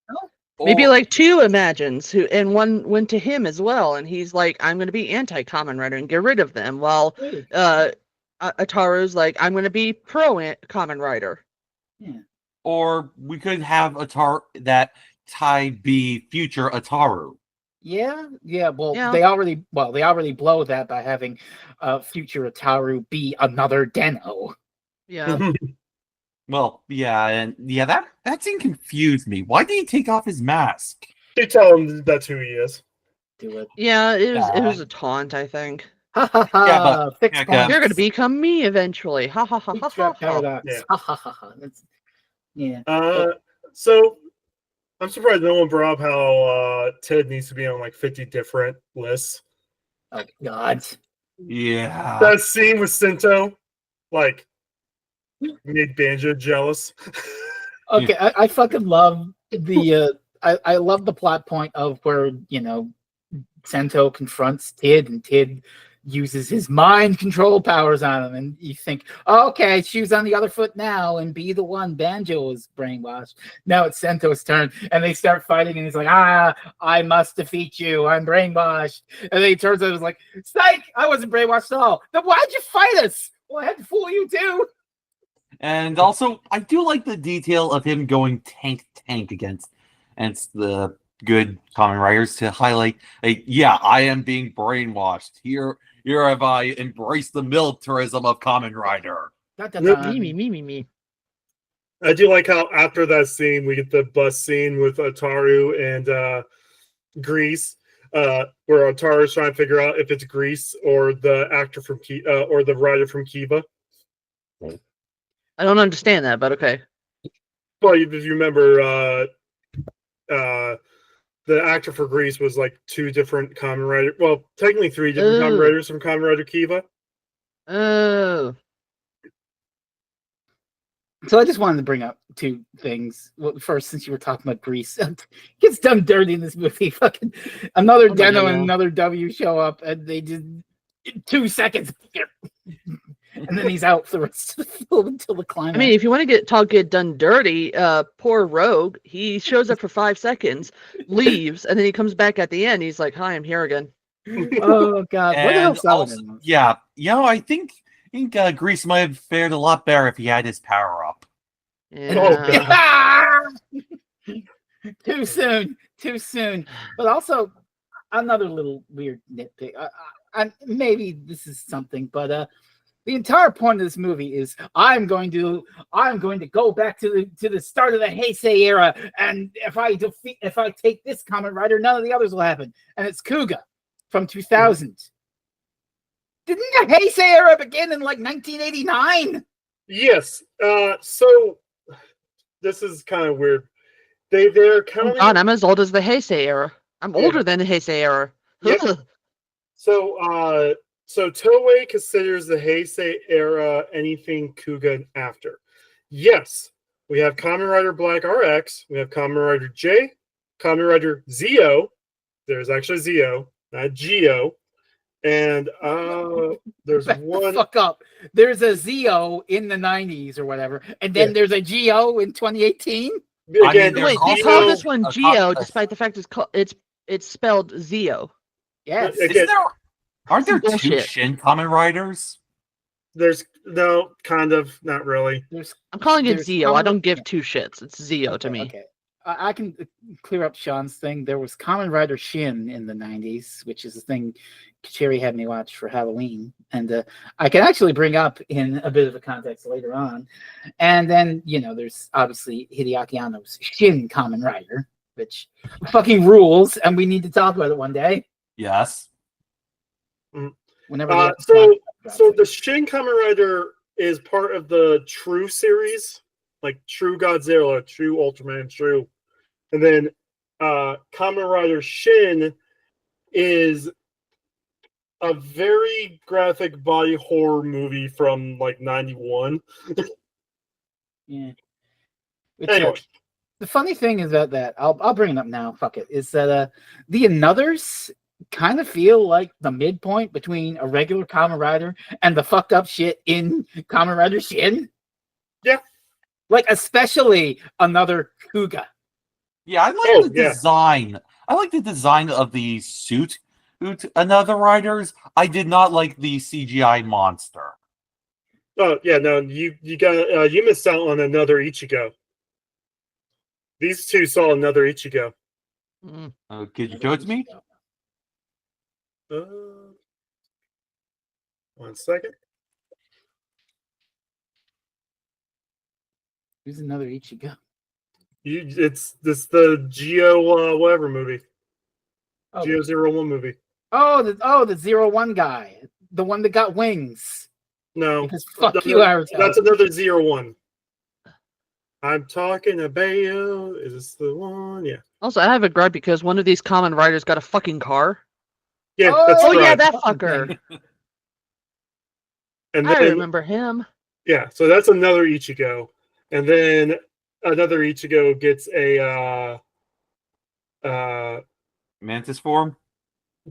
No? Maybe like 2 Imagines, and one went to him as well, and he's like, I'm gonna be anti-Kamen Rider and get rid of them, while Ataru's like, I'm gonna be pro-Kamen Rider. Yeah. Or we could have Tai be future Ataru. Yeah. Well, they already blow that by having future Ataru be another Deno. Yeah. Well, that scene confused me. Why did he take off his mask? You tell him that's who he is. Do it. Yeah, it was a taunt, I think. Ha ha ha! Yeah, but you're gonna become me eventually. Ha ha ha ha ha. Paradox. Ha ha ha ha. Yeah. So I'm surprised no one brought up how Ted needs to be on like 50 different lists. Oh God. Yeah. That scene with Sinto, like, made Banjo jealous. Okay, I fucking love the I love the plot point of where Sento confronts Tid, and Tid uses his mind control powers on him, and you think, oh, okay, shoes on the other foot now, and be the one. Banjo is brainwashed. Now it's Sento's turn, and they start fighting, and he's like, I must defeat you. I'm brainwashed. And then he turns out and is like, psych, I wasn't brainwashed at all. Then why'd you fight us? Well, I had to fool you too. And also, I do like the detail of him going tank against the good Kamen Riders to highlight, like, yeah, I am being brainwashed. Here have I embraced the militarism of Kamen Rider. Me. I do like how after that scene we get the bus scene with Otaru and Grease, where Otaru is trying to figure out if it's Grease or the actor from or the writer from Kiva. I don't understand that, but okay. Well, if you remember, the actor for Grease was like two different Kamen Rider. Well, technically three different Kamen Riders from Kamen Rider Kiva. Oh. So I just wanted to bring up two things. Well, first, since you were talking about Grease, gets done dirty in this movie. Fucking another Deno and another W show up, and they did 2 seconds. And then he's out for the rest of the film until the climax. I mean, if you want to get done dirty, poor Rogue, he shows up for 5 seconds, leaves, and then he comes back at the end. He's like, "Hi, I'm here again." Oh God, what the hell also, yeah, I think Grease might have fared a lot better if he had his power up. Yeah. Too soon. But also, another little weird nitpick. Maybe this is something, but the entire point of this movie is I'm going to go back to the start of the Heisei era, and if I take this Kamen Rider, none of the others will happen. And it's Kuga from 2000. Didn't the Heisei era begin in like 1989? Yes. So this is kind of weird. They're counting. God, I'm as old as the Heisei era. I'm older than the Heisei era. Yeah. So Toei considers the Heisei era anything Kuga after. Yes, we have Kamen Rider Black RX, we have Kamen Rider J, Kamen Rider Zeo. There's actually Zeo, not Geo. And there's one. Fuck up. There's a Zeo in the 90s or whatever, and then there's a Geo in 2018. Again, wait, they call this one Geo, despite the fact it's spelled Zeo. Yes. Aren't there two Bullshit. Shin Kamen Riders? There's no, kind of, not really. I'm calling it There's Zeo. I Kamen- don't give two shits. It's Zeo to me. Okay. I can clear up Sean's thing. There was Kamen Rider Shin in the 90s, which is the thing Cherry had me watch for Halloween. And I can actually bring up in a bit of a context later on. And then, there's obviously Hideaki Anno's Shin Kamen Rider, which fucking rules, and we need to talk about it one day. Yes. Whenever so the Shin Kamen Rider is part of the True series, like True Godzilla, True Ultraman, True. And then Kamen Rider Shin is a very graphic body horror movie from like 91. Yeah. Anyway. The funny thing is that I'll bring it up now. Fuck it. Is that the Anothers kind of feel like the midpoint between a regular Kamen Rider and the fucked up shit in Kamen Rider Shin? Yeah. Like, especially another Kuga. Yeah, I like the design. I like the design of the suit. Another Riders. I did not like the CGI monster. Oh yeah, no, you got you missed out on another Ichigo. These two saw another Ichigo. Could you show it to me? 1 second. Who's another Ichigo? It's the Geo whatever movie. Oh, Geo 01 movie. the 01 guy, the one that got wings. No, Because fuck you, Arizona. that's another 01. I'm talking about. Is this the one? Yeah. Also, I have a gripe because one of these Kamen Riders got a fucking car. Yeah, Oh, that's Oh right. yeah, that fucker. And I then, remember him. yeah, so that's another Ichigo, and then another Ichigo gets a Mantis form?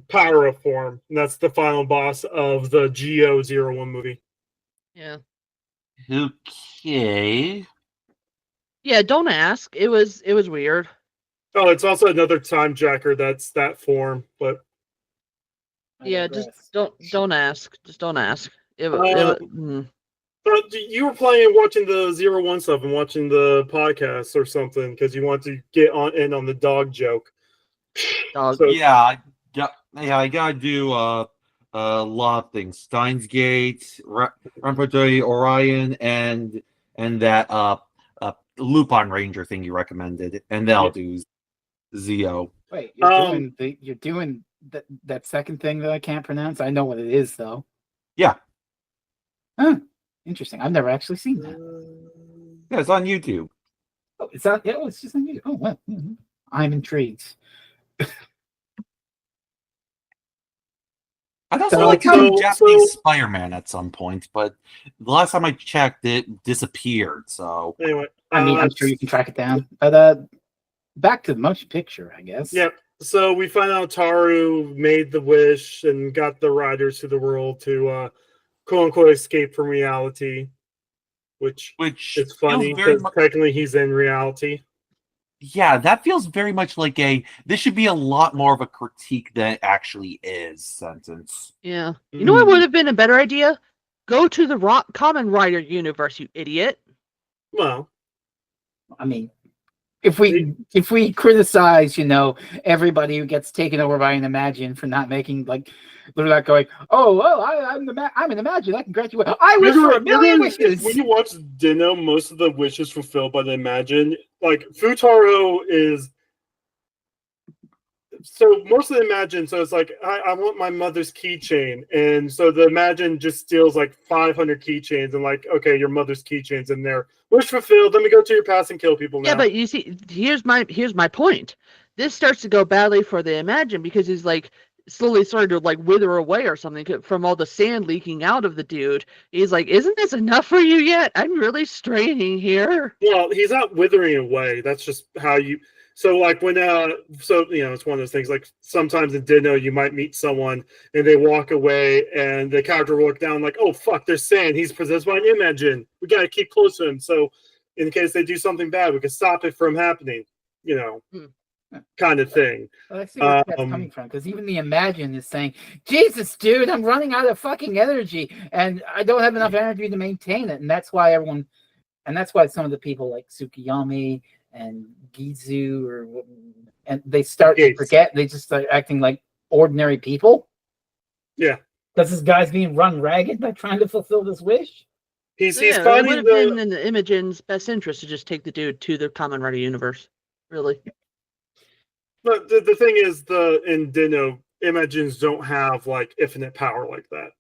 power up form. And that's the final boss of the Go01 movie. Yeah. Okay. Yeah, don't ask. It was weird. Oh, it's also another time jacker that's that form, but Yeah, just don't ask. Just don't ask. but you were playing, watching the 01 stuff and watching the podcast or something because you want to get on the dog joke. Dog. So, I gotta do a lot of things. Steins Gate, Rampart Orion, and that Lupin Ranger thing you recommended, and then I'll do Zio. Wait, you're doing that second thing that I can't pronounce. I know what it is though. Yeah. Huh. Interesting. I've never actually seen that. Yeah, it's on YouTube. Oh, it's not. Yeah, it's just on YouTube. Oh, well, I'm intrigued. I'd also So, like to so- do Japanese Spider-Man at some point, but the last time I checked, it disappeared. So anyway, I mean, I'm sure you can track it down. But back to the motion picture, I guess. yeah. So we find out Taru made the wish and got the riders to the world to quote unquote escape from reality, which is funny feels very because technically he's in reality. yeah, that feels very much like this should be a lot more of a critique than it actually is sentence. Yeah. You know what would have been a better idea? Go to the Kamen Rider universe, you idiot. Well, I mean, if we criticize, everybody who gets taken over by an Imagine for not making they're not going, oh well, I'm an Imagine, I can grant you. I wish for a million wishes. When you watch Dino, most of the wishes fulfilled by the Imagine. Like Futaro is. So most of the Imagine, so it's like I want my mother's keychain, and so the Imagine just steals like 500 keychains, and like, okay, your mother's keychains in there. Wish fulfilled. Let me go to your past and kill people now. Yeah, but you see, here's my point. This starts to go badly for the Imagine because he's like slowly started to like wither away or something from all the sand leaking out of the dude. He's like, isn't this enough for you yet? I'm really straining here. Well, he's not withering away. That's just how you. So like when it's one of those things. Like sometimes in Dino, you might meet someone and they walk away, and the character will look down like, oh fuck, there's sand. He's possessed by an Imagine. We gotta keep close to him. So in case they do something bad, we can stop it from happening. Kind of thing. Well, I see where that's coming from, because even the Imagine is saying, Jesus, dude, I'm running out of fucking energy, and I don't have enough energy to maintain it. And that's why some of the people like Tsukiyomi and Gizu and they start to forget, they just start acting like ordinary people. Yeah. Because this guy's being run ragged by trying to fulfill this wish. He's It finding would have been in the Imogen's best interest to just take the dude to the Kamen Rider universe. Really. But the thing is, in Dino, Imagines don't have like infinite power like that.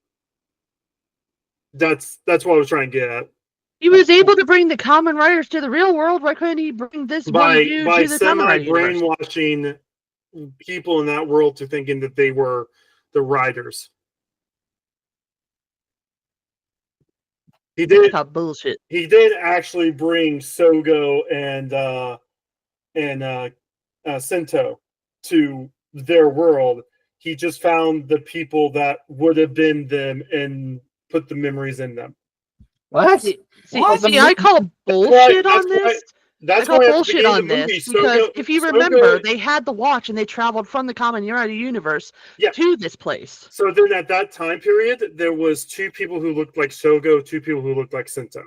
That's what I was trying to get at. He was able to bring the Kamen Riders to the real world. Why couldn't he bring this by to the Kamen Rider universe? brainwashing people in that world to thinking that they were the riders? He did. Bullshit. He did actually bring Sogo and Sento to their world. He just found the people that would have been them and put the memories in them. What? See, I call bullshit on this. That's I call why bullshit on this because if you remember, they had the watch and they traveled from the Kamen Rider universe to this place. So then, at that time period, there was two people who looked like Sogo, two people who looked like Sento.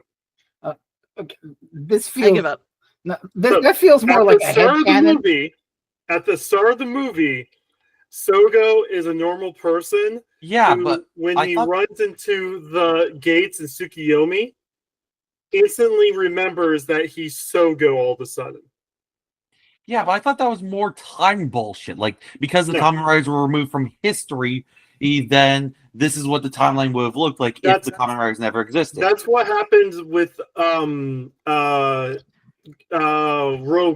Okay. This feels. I give up. No, that feels more like a headcanon. At the start of the movie, Sogo is a normal person. Yeah, who, but when he runs into the gates in Tsukiyomi, instantly remembers that he's Sogo all of a sudden. Yeah, but I thought that was more time bullshit. Like, because the Kamen Riders were removed from history, then this is what the timeline would have looked like if the Kamen Riders never existed. That's what happens with Rogue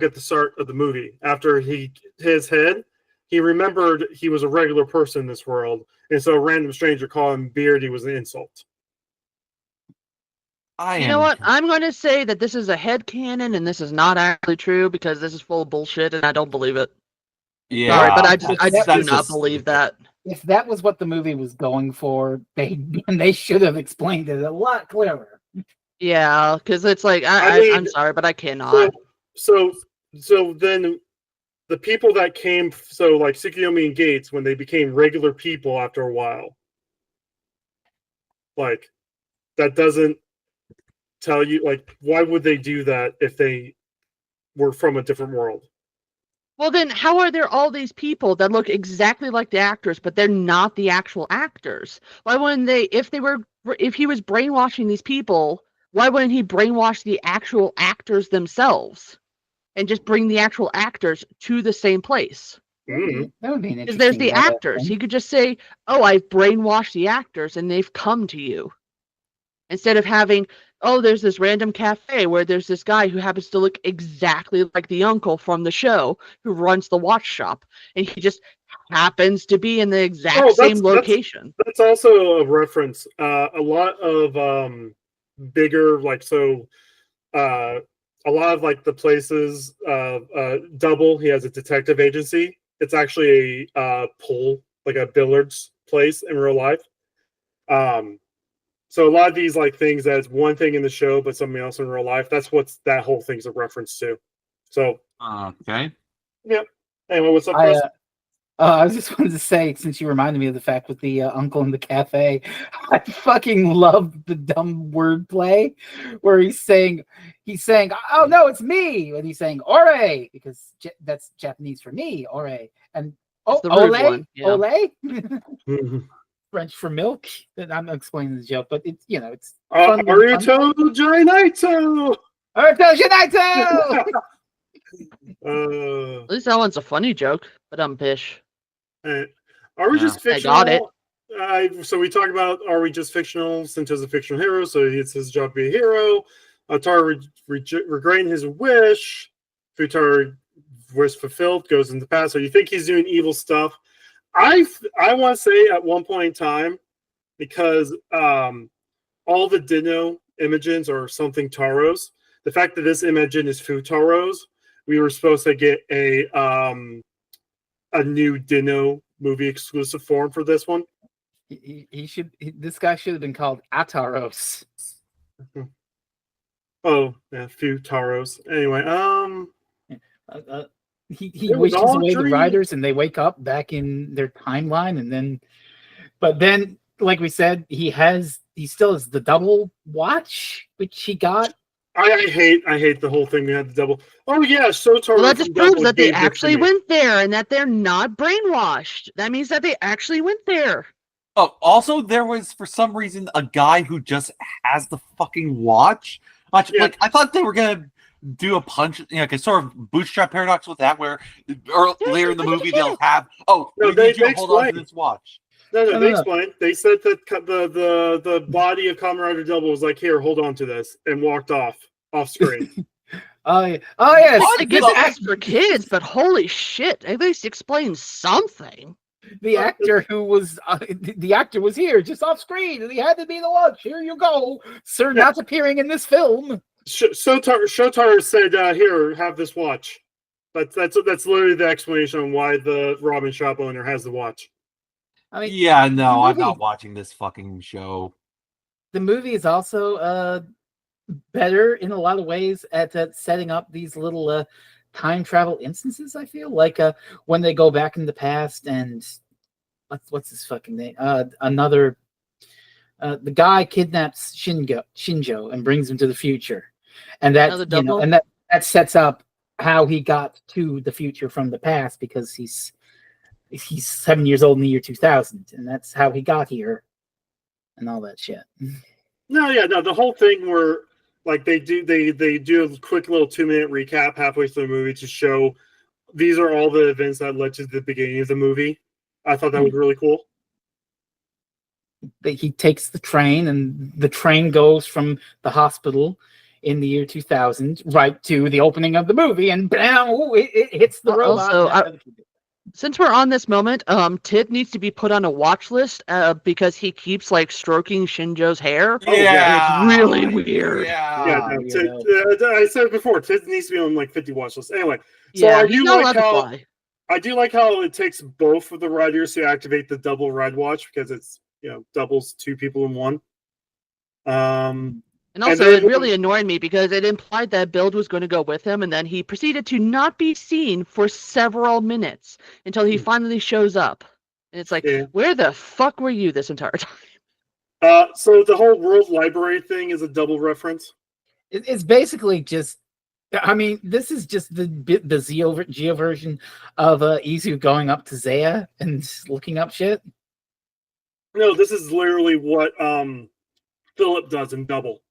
at the start of the movie. After his head, he remembered he was a regular person in this world, and so a random stranger called him Beardy was an insult. You know what? I'm going to say that this is a headcanon and this is not actually true because this is full of bullshit and I don't believe it. Yeah, sorry, but I do not believe that. if that was what the movie was going for, they should have explained it a lot clearer. Yeah, because it's like I mean, I'm sorry, but I cannot. So then the people that came, so like Tsukuyomi and Gates, when they became regular people after a while, like that doesn't tell you, like, why would they do that if they were from a different world? Well, then how are there all these people that look exactly like the actors, but they're not the actual actors? Why wouldn't they? If he was brainwashing these people, why wouldn't he brainwash the actual actors themselves and just bring the actual actors to the same place? Mm. That would be an Because there's interesting the actors. thing. He could just say, "Oh, I've brainwashed the actors, and they've come to you." Instead of having, "Oh, there's this random cafe where there's this guy who happens to look exactly like the uncle from the show who runs the watch shop, and he just happens to be in the exact same location." That's also a reference. A lot of bigger, like, so a lot of like the places, Double, he has a detective agency. It's actually a pool, like a billiards place in real life. So a lot of these like things that's one thing in the show, but something else in real life. That's what that whole thing's a reference to. So Okay. yeah. Anyway, what's up, I, Chris? I just wanted to say, since you reminded me of the fact with the uncle in the cafe, I fucking love the dumb wordplay where he's saying, "Oh no, it's me," and he's saying "ore" because that's Japanese for me, "ore," and It's the rude ole, one, yeah. ole, French for milk. I'm explaining the joke, but it's it's Aruto Jainaito! Aruto Jainaito! At least that one's a funny joke, but I'm pish. Are we just fictional? I got it. So we talked about, are we just fictional? Sento's a fictional hero, so it's his job to be a hero. Tara regretting his wish. Futaro wish fulfilled, goes in the past. So you think he's doing evil stuff? I want to say at one point in time, because all the Dino Imogens are something Taros. The fact that this Imogen is Futaro's, we were supposed to get a new Dino movie exclusive form for this one. This guy should have been called Ataros. Oh, yeah, Futaro's. Anyway, he wishes away the riders, and they wake up back in their timeline, and then, like we said, he still has the double watch, which he got. I hate the whole thing. We had the double. Oh yeah, Shotaro. Well, that just proves that they actually went there and that they're not brainwashed. That means that they actually went there. Oh, also there was for some reason a guy who just has the fucking watch. Like I thought they were gonna do a punch, sort of Bootstrap Paradox with that, where later in the movie they'll have they hold on to this watch. No, they explained. They said that the body of Kamen Rider Double was like, "Here, hold on to this," and walked off screen. Yes. I guess it's for kids, but holy shit! At least explain something. The actor was here, just off screen, and he had to be the watch. Here you go, sir. Yeah. Not appearing in this film. Shotaro said, "Here, have this watch." That's literally the explanation on why the ramen shop owner has the watch. I mean, yeah, no, I'm not watching this fucking show. The movie is also better in a lot of ways at setting up these little time travel instances. I feel like when they go back in the past, and what's his fucking name? The guy kidnaps Shinjo and brings him to the future, and that sets up how he got to the future from the past, because he's 7 years old in the year 2000, and that's how he got here, and all that shit. No, the whole thing where like they do a quick little 2-minute recap halfway through the movie to show these are all the events that led to the beginning of the movie. I thought that was really cool. He takes the train, and the train goes from the hospital in the year 2000 right to the opening of the movie, and bam, it hits the robot. Also, since we're on this moment, Tid needs to be put on a watch list because he keeps like stroking Shinjo's hair. Yeah, it's really weird. I said before, Tid needs to be on like 50 watch lists. Anyway, so yeah, he's not allowed to fly. I do like how it takes both of the riders to activate the double ride watch because it's doubles two people in one. And also, then it really annoyed me because it implied that Build was going to go with him, and then he proceeded to not be seen for several minutes until he finally shows up. And it's like, Yeah. where the fuck were you this entire time? So the whole World Library thing is a double reference. It's basically just, I mean, this is just the Geo version of Izu going up to Zaya and looking up shit. No, this is literally what Philip does in Double.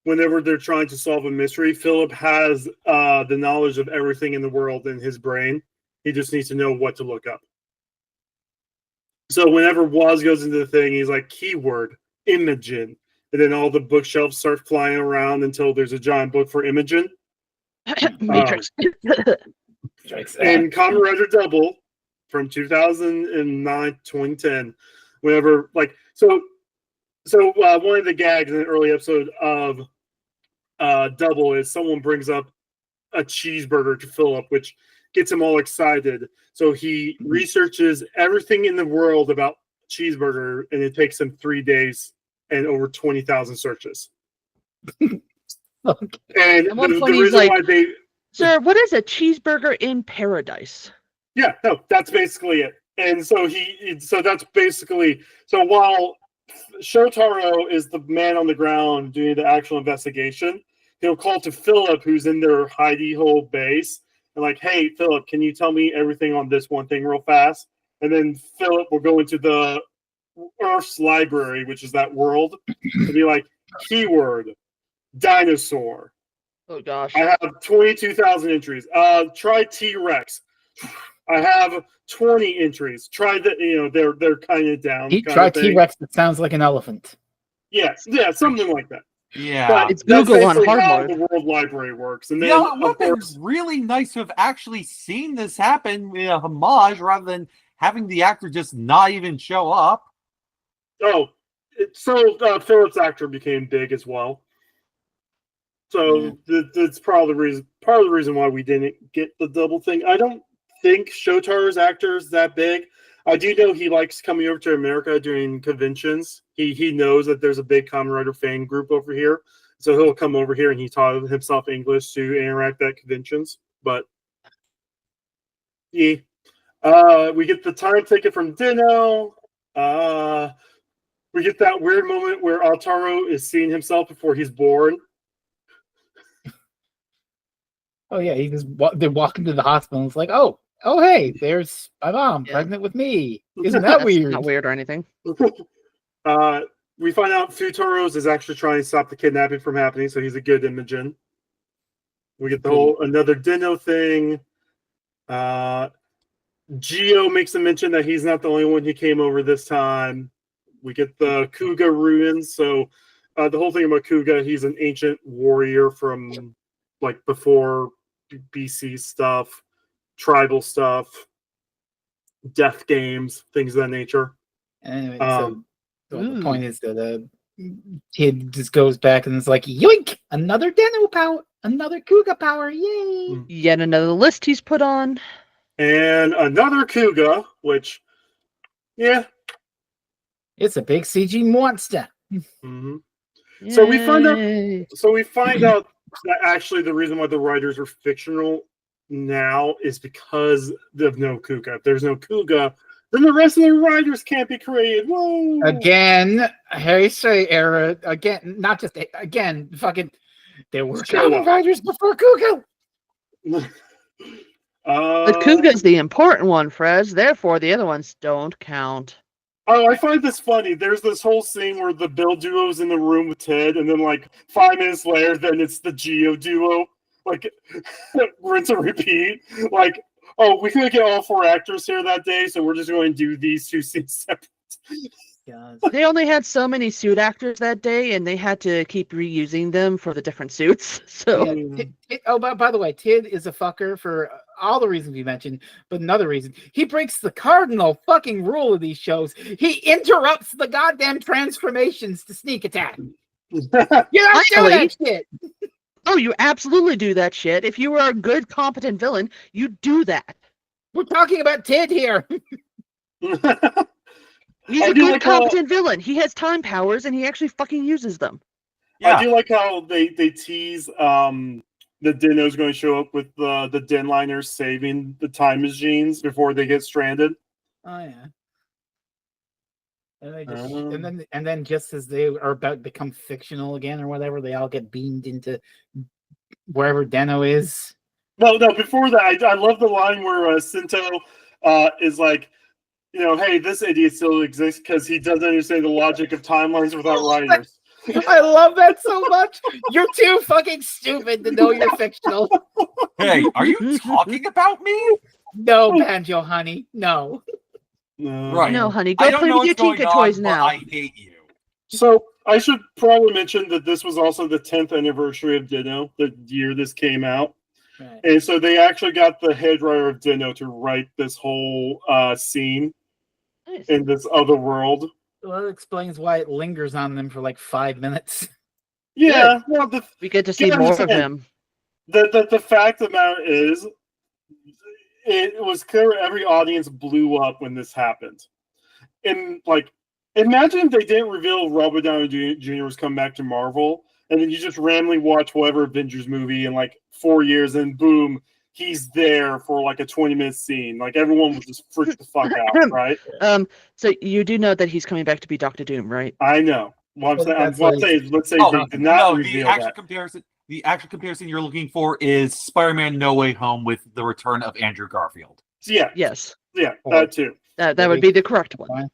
Whenever they're trying to solve a mystery, Philip has the knowledge of everything in the world in his brain. He just needs to know what to look up. So whenever Waz goes into the thing, he's like, keyword, Imogen. And then all the bookshelves start flying around until there's a giant book for Imogen. Matrix. And Kamen Rider Double from 2009, 2010, whenever, like, so one of the gags in an early episode of Double is someone brings up a cheeseburger to Philip, which gets him all excited. So he researches everything in the world about cheeseburger, and it takes him 3 days and over 20,000 searches. And At one the point he's reason like, why they... Sir, what is a cheeseburger in paradise? Yeah, no, that's basically it. And so so that's basically, so while Shotaro is the man on the ground doing the actual investigation, he'll call to Philip, who's in their hidey hole base, and like, hey, Philip, can you tell me everything on this one thing real fast? And then Philip will go into the Earth's library, which is that world, and be like, keyword, dinosaur. Oh gosh. I have 22,000 entries. Try T-Rex. I have 20 entries. Try the, they're kind of down. Try T-Rex that sounds like an elephant. Yes, yeah, something like that. Yeah. But It's Google on basically hard how mode. the World Library works. And then, Yeah, it would of have course, been really nice to have actually seen this happen in a homage rather than having the actor just not even show up. Philip's actor became big as well. So that's probably part of the reason why we didn't get the double thing. I don't think Shotaro's actor is that big. I do know he likes coming over to America during conventions. He knows that there's a big Kamen Rider fan group over here. So he'll come over here and he taught himself English to interact at conventions. But yeah. We get the time ticket from Dino. We get that weird moment where Altaro is seeing himself before he's born. Oh yeah, they're walking to the hospital and it's like, oh hey, there's my mom pregnant with me. Isn't that That's weird? not weird or anything. We find out Futoros is actually trying to stop the kidnapping from happening, so he's a good Imogen. We get the whole another Dino thing. Geo makes a mention that he's not the only one who came over this time. We get the Kuga ruins. So the whole thing about Kuga, he's an ancient warrior from like before BC stuff, tribal stuff, death games, things of that nature. Anyway, so the point is that the kid just goes back and it's like, yoink! Another Deno power, another Kuga power, yay! Yet another list he's put on. And another Kuga, which, yeah. It's a big CG monster. Mm-hmm. So we find out that actually the reason why the writers are fictional now is because of no Kuga. If there's no Kuga, then the rest of the writers can't be created. Whoa! Again, Heisei era. Again, not just again. Fucking, there were Kamen writers before Kuga. But Kuga's the important one, Frez. Therefore, the other ones don't count. Oh, I find this funny. There's this whole scene where the Bill duo's in the room with Ted, and then like 5 minutes later, then it's the Geo duo. Like, rinse and repeat. Like, oh, we couldn't get all 4 actors here that day, so we're just going to do these 2 scenes separate. They only had so many suit actors that day, and they had to keep reusing them for the different suits. So, by the way, Tid is a fucker for all the reasons we mentioned, but another reason, he breaks the cardinal fucking rule of these shows. He interrupts the goddamn transformations to sneak attack. You don't do that shit. Oh, you absolutely do that shit. If you are a good, competent villain, you do that. We're talking about Tid here. He's I a do good, like how- competent villain. He has time powers, and he actually fucking uses them. Yeah. I do like how they tease the Dino's going to show up with the Denliners saving the time machines before they get stranded. Oh yeah. And they just Um. and then just as they are about to become fictional again or whatever, they all get beamed into wherever Deno is. No, before that, I love the line where Sinto is like, hey, this idiot still exists because he doesn't understand the logic of timelines without writers. I love that so much. You're too fucking stupid to know you're fictional. Hey, are you talking about me? No, Banjo, honey. No. Right. No, honey, I go don't play know with your what's going Tinka on, toys but now. I hate you. So I should probably mention that this was also the 10th anniversary of Dino, the year this came out. Right. And so they actually got the head writer of Dino to write this whole scene Nice. in this other world. Well, that explains why it lingers on them for like 5 minutes. Yeah, well, We get to see Yeah, I'm more of saying- him. the fact of the matter is, it was clear every audience blew up when this happened. And like, imagine if they didn't reveal Robert Downey Jr. was coming back to Marvel, and then you just randomly watch whatever Avengers movie in like 4 years, and boom, he's there for like a 20-minute scene. Like everyone was just freaked the fuck out, right? So you do know that he's coming back to be Doctor Doom, right? I know. Well, I'm Well, saying, that's what I'm what saying is, let's say Oh, they did not no, the reveal actual that. comparison. The actual comparison you're looking for is Spider-Man: No Way Home with the return of Andrew Garfield. So, yeah, Yes, that too. that would be the correct one.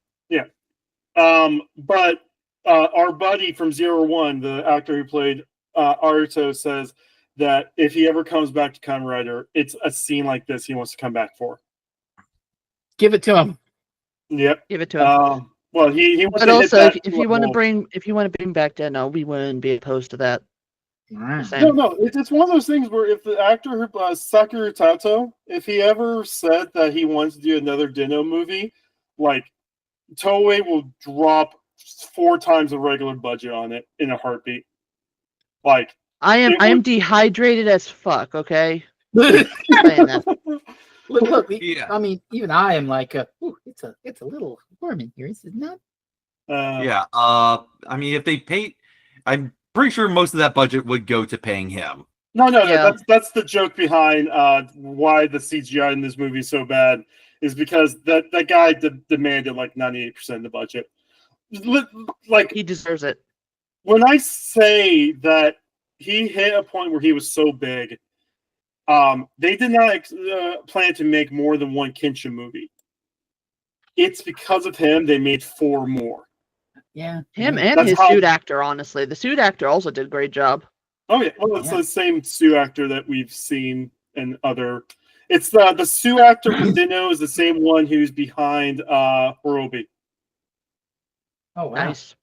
But our buddy from 01, the actor who played Aruto, says that if he ever comes back to Kamen Rider, it's a scene like this he wants to come back for. Give it to him. Yep. Give it to him. Well, he wants But to hit also, that if you want to level. bring back Deno, we wouldn't be opposed to that. Right. Same. No, it's one of those things where if the actor Sakura Tato, if he ever said that he wants to do another Dino movie, like Toei will drop 4 times the regular budget on it in a heartbeat. Like I it am would- dehydrated as fuck. Okay, Look, saying that. Yeah. I mean, even I am like, it's a little warm in here, is it not? Yeah. I mean, if they paid, I'm pretty sure most of that budget would go to paying him. No. Yeah. That's the joke behind why the CGI in this movie is so bad, is because that guy demanded like 98% of the budget. Like He deserves it. when I say that he hit a point where he was so big, they did not plan to make more than one Kenshin movie. It's because of him they made 4 more. Yeah. Him yeah. and That's his how- suit actor, honestly. The suit actor also did a great job. Oh yeah, well it's Yeah. the same Sue actor that we've seen in other. It's the Sue actor from Dino is the same one who's behind Horobi, Oh wow. Nice.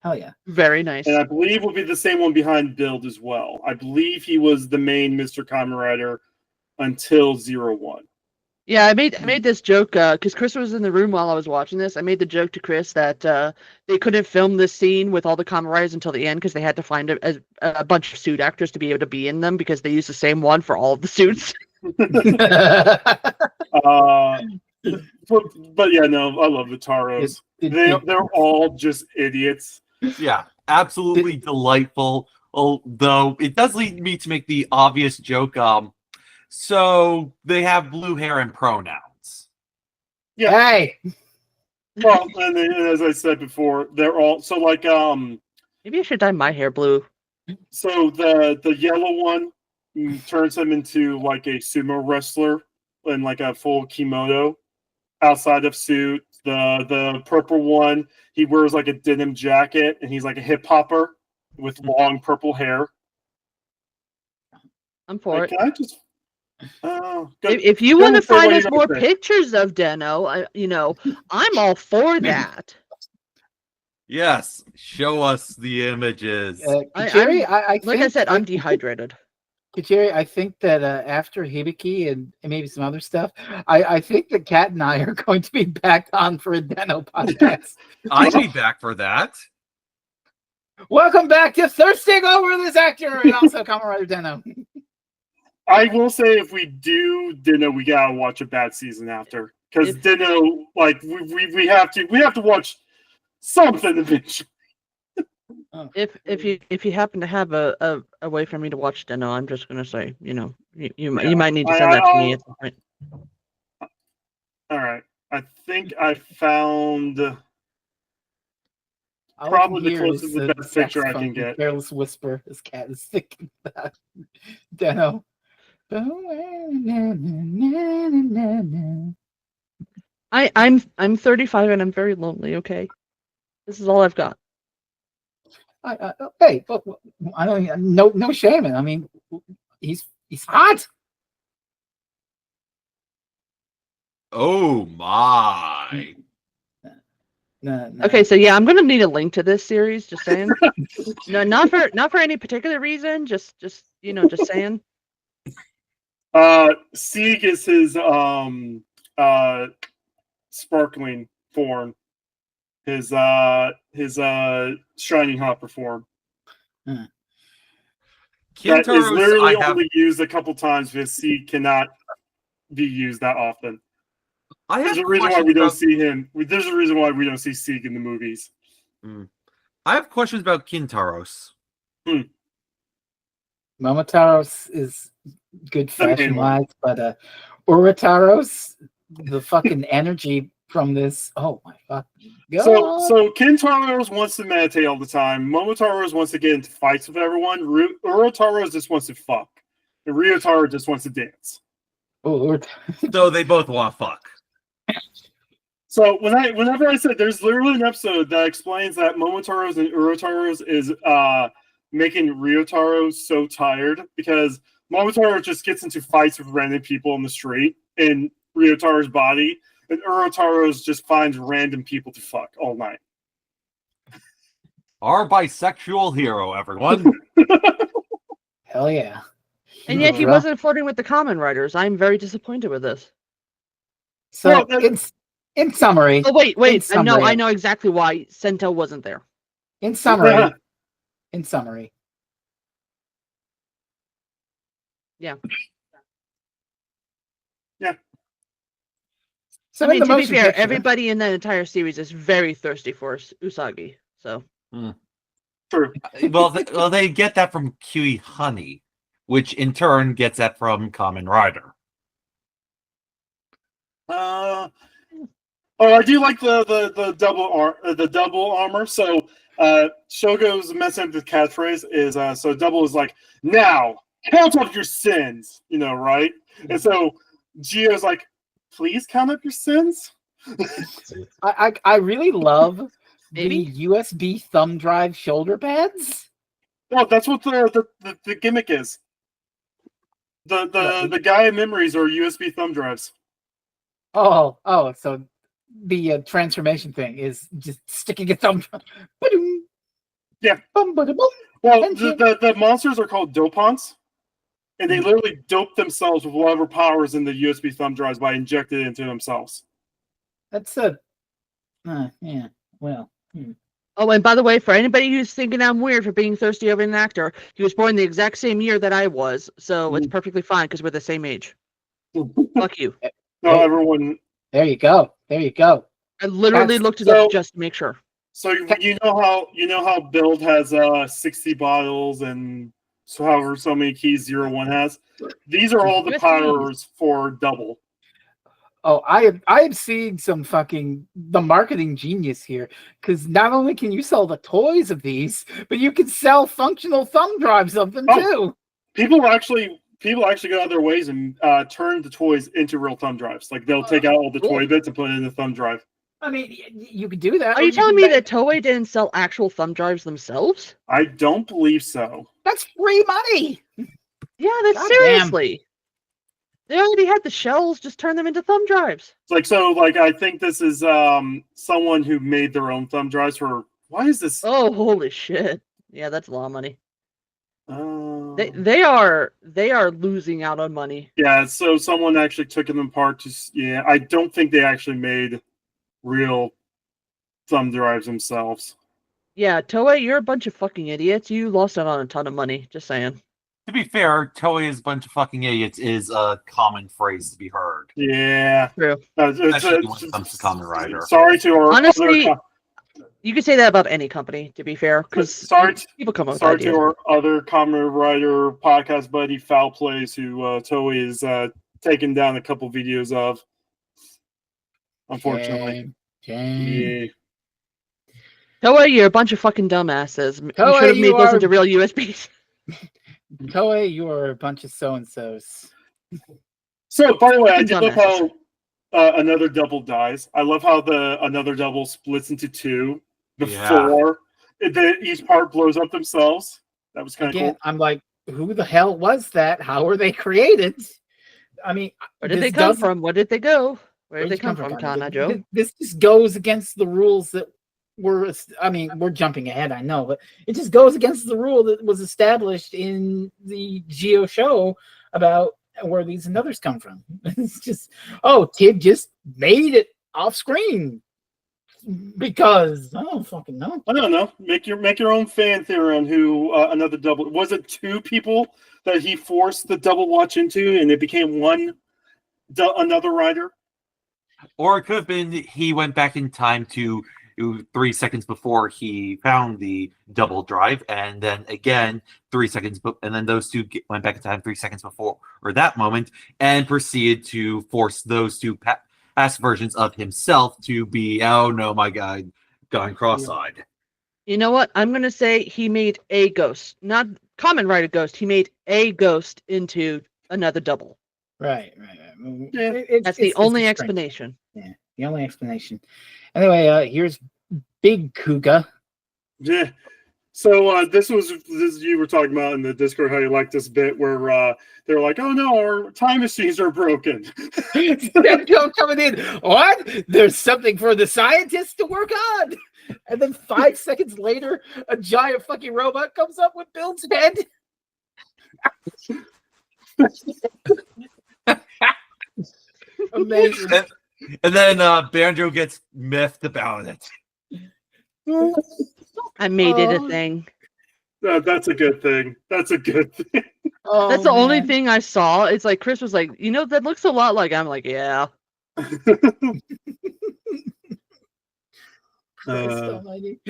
Hell yeah. Very nice. and I believe will be the same one behind Build as well. I believe he was the main Mr. Kamen Rider until 01. Yeah, I made this joke because Chris was in the room while I was watching this. I made the joke to Chris that they couldn't film this scene with all the Kamen Riders until the end because they had to find a bunch of suit actors to be able to be in them because they used the same one for all of the suits. But yeah, no, I love the Taros. They're all just idiots. Yeah, absolutely delightful. Although it does lead me to make the obvious joke. So they have blue hair and pronouns. Yeah. Hey. Well, and then, as I said before, they're all so like Maybe I should dye my hair blue. So the yellow one turns him into like a sumo wrestler in like a full kimono outside of suit. The purple one, he wears like a denim jacket and he's like a hip hopper with long purple hair. I'm for Like, it. can I just If you go want to and say what find you're us gonna more say. pictures of Deno, I'm all for that. Yes, show us the images. Kuchiri, I Like I said, I'm dehydrated. Kuchiri, I think that after Hibiki and maybe some other stuff, I think that Kat and I are going to be back on for a Deno podcast. I'd be back for that. Welcome back to Thirsting Over This Actor and also Kamen Rider Deno. I will say if we do Dino, we gotta watch a bad season after. Because Dino, like we have to watch something eventually. If you happen to have a way for me to watch Deno, I'm just gonna say, you might need to send that to me at some point. All right, I think I found All probably the I can hear closest is to the best picture I can get. Careless whisper. This cat is thinking about Deno. I'm 35 and I'm very lonely. Okay, this is all I've got. Hey, but I don't no shaming. I mean, he's hot. Oh my! No. Okay, so yeah, I'm gonna need a link to this series. Just saying. No, not for any particular reason. Just saying. Sieg is his sparkling form. His shining hopper form. That is literally only used a couple times because Sieg cannot be used that often. There's a reason why we don't see him. There's a reason why we don't see Sieg in the movies. I have questions about Kintaros. Momotaros is good fashion-wise, but Urataros, the fucking energy from this. Oh my fucking god! So Kintaros wants to meditate all the time. Momotaros wants to get into fights with everyone. Urataros just wants to fuck, and Ryotaro just wants to dance. So they both want to fuck. So whenever I said there's literally an episode that explains that Momotaros and Urotaros is making Ryotaro so tired because Momotaro just gets into fights with random people on the street in Ryotaro's body, and Urotaro's just finds random people to fuck all night. Our bisexual hero, everyone. Hell yeah. And yet he wasn't flirting with the Kamen writers. I'm very disappointed with this. So in summary. Oh wait. I know exactly why Sento wasn't there. In summary. Yeah. So I mean, to be fair, everybody in that entire series is very thirsty for Usagi. So. True. Well, they get that from Kiwi Honey, which in turn gets that from Kamen Rider. I do like the double armor. So Shogo's messing up the catchphrase is so double is like, now count up your sins, right? And so Gio's like, please count up your sins. I really love the USB thumb drive shoulder pads. No, that's what the gimmick is. The Gaia memories are USB thumb drives. Oh, so the transformation thing is just sticking a thumb drive. Yeah. Well, the monsters are called dopants, and they literally dope themselves with whatever powers in the USB thumb drives by injecting it into themselves. That's yeah. Well. Oh, and by the way, for anybody who's thinking I'm weird for being thirsty over an actor, he was born the exact same year that I was, so it's perfectly fine because we're the same age. Fuck you. No, everyone. There you go. I literally looked it up just to make sure. So you know how Build has 60 bottles and so however so many keys 01 has. These are all the powers for Double. Oh, I am seeing some the marketing genius here, because not only can you sell the toys of these, but you can sell functional thumb drives of them too. People actually go out their ways and turn the toys into real thumb drives. Like they'll take out all the toy bits and put it in the thumb drive. I mean, you could do that. Are you telling me that Toei didn't sell actual thumb drives themselves? I don't believe so. That's free money. Yeah, that's seriously. They already had the shells, just turn them into thumb drives. I think this is someone who made their own thumb drives for. Why is this? Oh, holy shit! Yeah, that's a lot of money. They are losing out on money. Yeah, so someone actually took them apart to. Yeah, I don't think they actually made real thumb drives themselves. Yeah, Toei, you're a bunch of fucking idiots. You lost out on a ton of money. Just saying. To be fair, Toei is a bunch of fucking idiots is a common phrase to be heard. Yeah. True. Especially when it comes to Kamen Rider. Sorry to our Honestly, other you could say that about any company, to be fair, because sorry people come up with sorry ideas. to our other Kamen Rider podcast buddy Foul Plays, who Toei is taking down a couple videos of. Unfortunately. Shame. Yeah. Toei, you're a bunch of fucking dumbasses. You Toei, should have made you those are- into real USBs. Toei, you are a bunch of so-and-sos. So, by the way, I Fucking do love dumbasses. how Another Double dies. I love how the Another Double splits into two before each part blows up themselves. That was kind of Again, cool. I'm like, who the hell was that? How were they created? I mean, Where did this they come doesn't- from? Where did they go? Where did Where'd they you come from, Tana? Tana Joe? This just goes against the rules that were. I mean, we're jumping ahead, I know, but it just goes against the rule that was established in the Geo show about where these and others come from. It's just, oh, kid just made it off screen because I don't fucking know. I don't know. Make your own fan theory on who Another Double. Was it two people that he forced the double watch into, and it became one another rider? Or it could have been he went back in time to 3 seconds before he found the double drive, and then again 3 seconds, and then those two went back in time 3 seconds before or that moment, and proceeded to force those two past versions of himself to be, oh no, my God, gone cross-eyed. You know what? I'm gonna say he made a ghost, not Kamen Rider ghost. He made a ghost into Another Double. Right. Yeah. That's the only strange. explanation. Yeah, the only explanation. Anyway, here's Big Kuga. Yeah. So this you were talking about in the Discord how you like this bit where they're like, oh no, our time machines are broken. Joe coming in. What? There's something for the scientists to work on. And then 5 seconds later, a giant fucking robot comes up with Bill's head. Amazing. And then Banjo gets miffed about it. I made it a Oh. thing. That's a good thing. That's a good thing. Oh, That's the only man. thing I saw. It's like Chris was like, you know, that looks a lot like. I'm like, yeah. Christ almighty.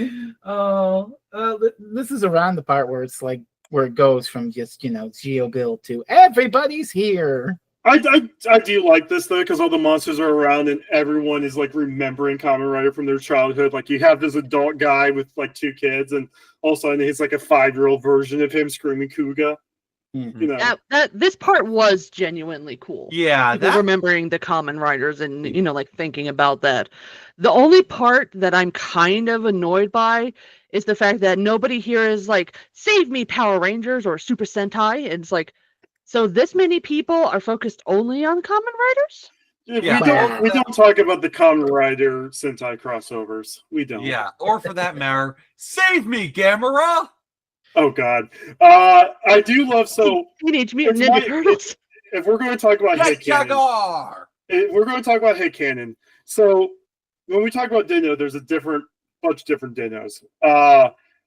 This is around the part where it's like where it goes from just Geo Bill to everybody's here. I do like this though because all the monsters are around and everyone is like remembering Kamen Rider from their childhood. Like you have this adult guy with like two kids, and all of a sudden he's like a 5-year-old version of him screaming Kuga. Mhm. You know, This part was genuinely cool. Yeah, People that remembering the Kamen Riders and like thinking about that. The only part that I'm kind of annoyed by is the fact that nobody here is like, save me, Power Rangers or Super Sentai. And it's like, so this many people are focused only on Kamen Riders? Yeah. we don't talk about the Kamen Rider Sentai crossovers. We don't. yeah, or for that matter, save me, Gamera! Oh God. I do love Teenage Mutant it's Ninja my- Turtles. if we're going to talk about Yes, headcanon, Jaguar! we're going to talk about headcanon. So when we talk about Dino, there's a bunch of different Dinos.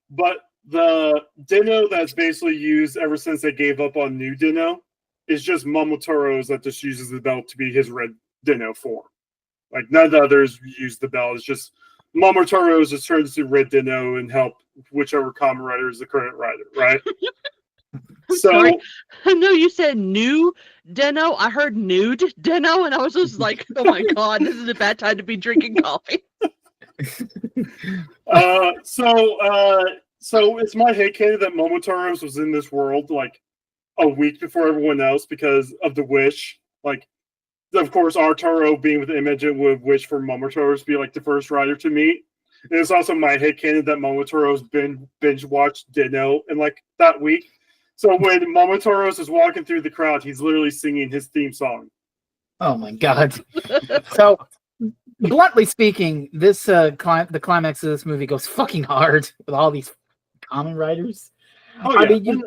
But the Dino that's basically used ever since they gave up on New Dino is just Momotoro's that just uses the belt to be his red Dino form. Like none of the others use the belt. It's just Momotoro's just turns to red Dino and help whichever Kamen Rider is the current rider, right? So Sorry. No, you said new Deno. I heard nude Deno, and I was just like, oh my God, this is a bad time to be drinking coffee. So it's my headcanon that Momotoro's was in this world like a week before everyone else because of the wish. Like, of course, Arturo being with Imogen would wish for Momotoro's to be like the first rider to meet. And it's also my headcanon that Momotoro's binge watched Dino in like that week. So when Momotoro's is walking through the crowd, he's literally singing his theme song. Oh my God. So, bluntly speaking, this the climax of this movie goes fucking hard with all these Kamen Riders. Oh, I yeah. mean,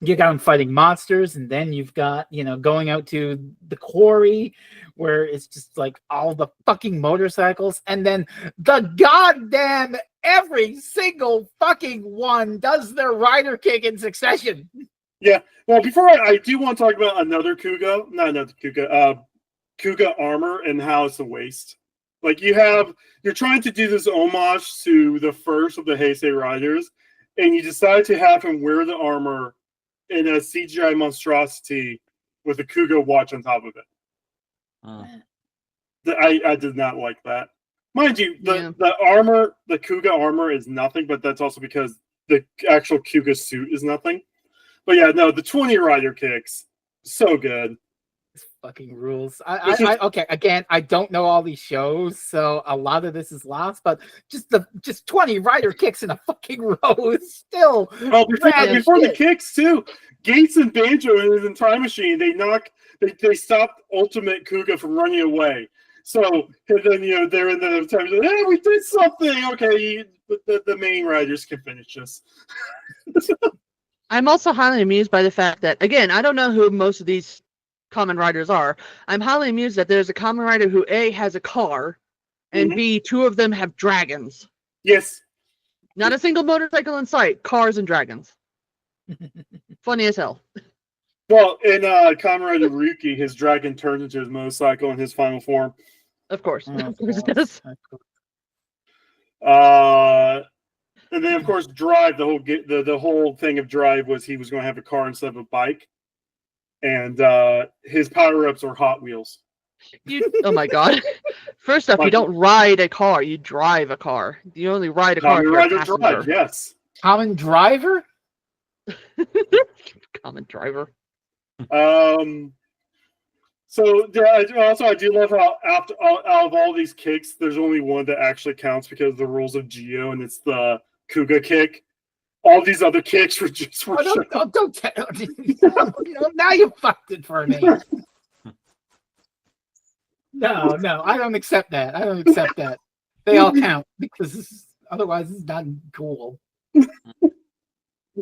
you got them fighting monsters, and then you've got going out to the quarry where it's just like all the fucking motorcycles, and then the goddamn every single fucking one does their rider kick in succession. Yeah. Well, before I do want to talk about another Kuga, not another Kuga, Kuga armor and how it's a waste. Like you're trying to do this homage to the first of the Heisei Riders, and you decide to have him wear the armor in a CGI monstrosity with a Kuga watch on top of it. I did not like that. Mind you, the armor, the Kuga armor is nothing, but that's also because the actual Kuga suit is nothing. But yeah, no, the 20 rider kicks, so good. This fucking rules. Okay, again, I don't know all these shows, so a lot of this is lost, but just 20 rider kicks in a fucking row is still before the kicks too. Gates and Banjo in the time machine, they stopped Ultimate Kuga from running away. So and then they're in the time machine, hey, we did something. Okay, the main riders can finish this. I'm also highly amused by the fact that, again, I don't know who most of these Kamen Riders are. I'm highly amused that there's a Kamen Rider who A, has a car, and B, two of them have dragons. Yes. Not a single motorcycle in sight, cars and dragons. Funny as hell. Well, in Kamen Rider Ryuki, his dragon turns into his motorcycle in his final form. Of course. Of course it does. And then, of course, Drive, the whole thing of Drive was he was going to have a car instead of a bike. And his power-ups are Hot Wheels. Oh, my God. First up, you don't ride a car. You drive a car. You only ride a car if you're a passenger. Drive, yes. Common Driver? Common Driver. So I do love how out of all these kicks, there's only one that actually counts because of the rules of Geo, and it's the Kuga kick. All these other kicks were just. Don't tell me. Now you fucked it for me. No, I don't accept that. They all count because otherwise it's not cool.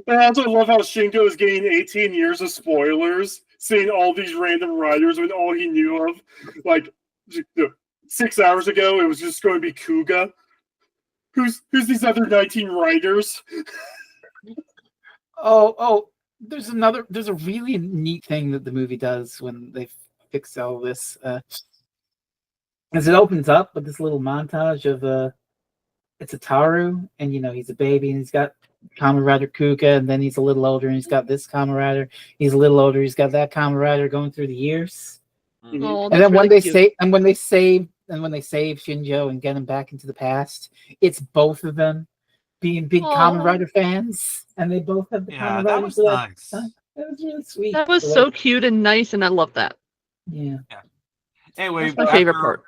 I also love how Shingo is getting 18 years of spoilers, seeing all these random riders when all he knew of, like 6 hours ago, it was just going to be Kuga. Who's these other 19 riders? Oh, there's a really neat thing that the movie does when they fix all this. As it opens up with this little montage of it's a Taru, and he's a baby, and he's got Kamen Rider Kuga, and then he's a little older, and he's got this Kamen Rider. He's a little older, he's got that Kamen Rider going through the years. Oh, and then when really they save Shinjo and get him back into the past, it's both of them being big Kamen Rider fans, and they both have the Kamen Rider. That was nice. That was really sweet. That was so cute and nice, and I love that. Yeah. Anyway, that's my favorite part.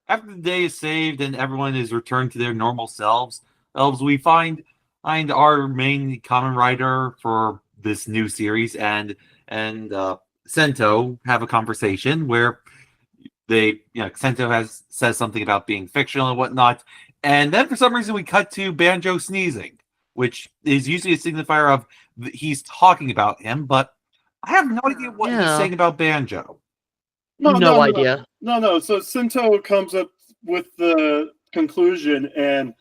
After the day is saved and everyone is returned to their normal selves, we find our main Kamen Rider for this new series and Sento have a conversation where Sento says something about being fictional and whatnot, and then for some reason we cut to Banjo sneezing, which is usually a signifier of he's talking about him, but I have no idea what he's saying about Banjo. No idea. No. So Sento comes up with the conclusion, and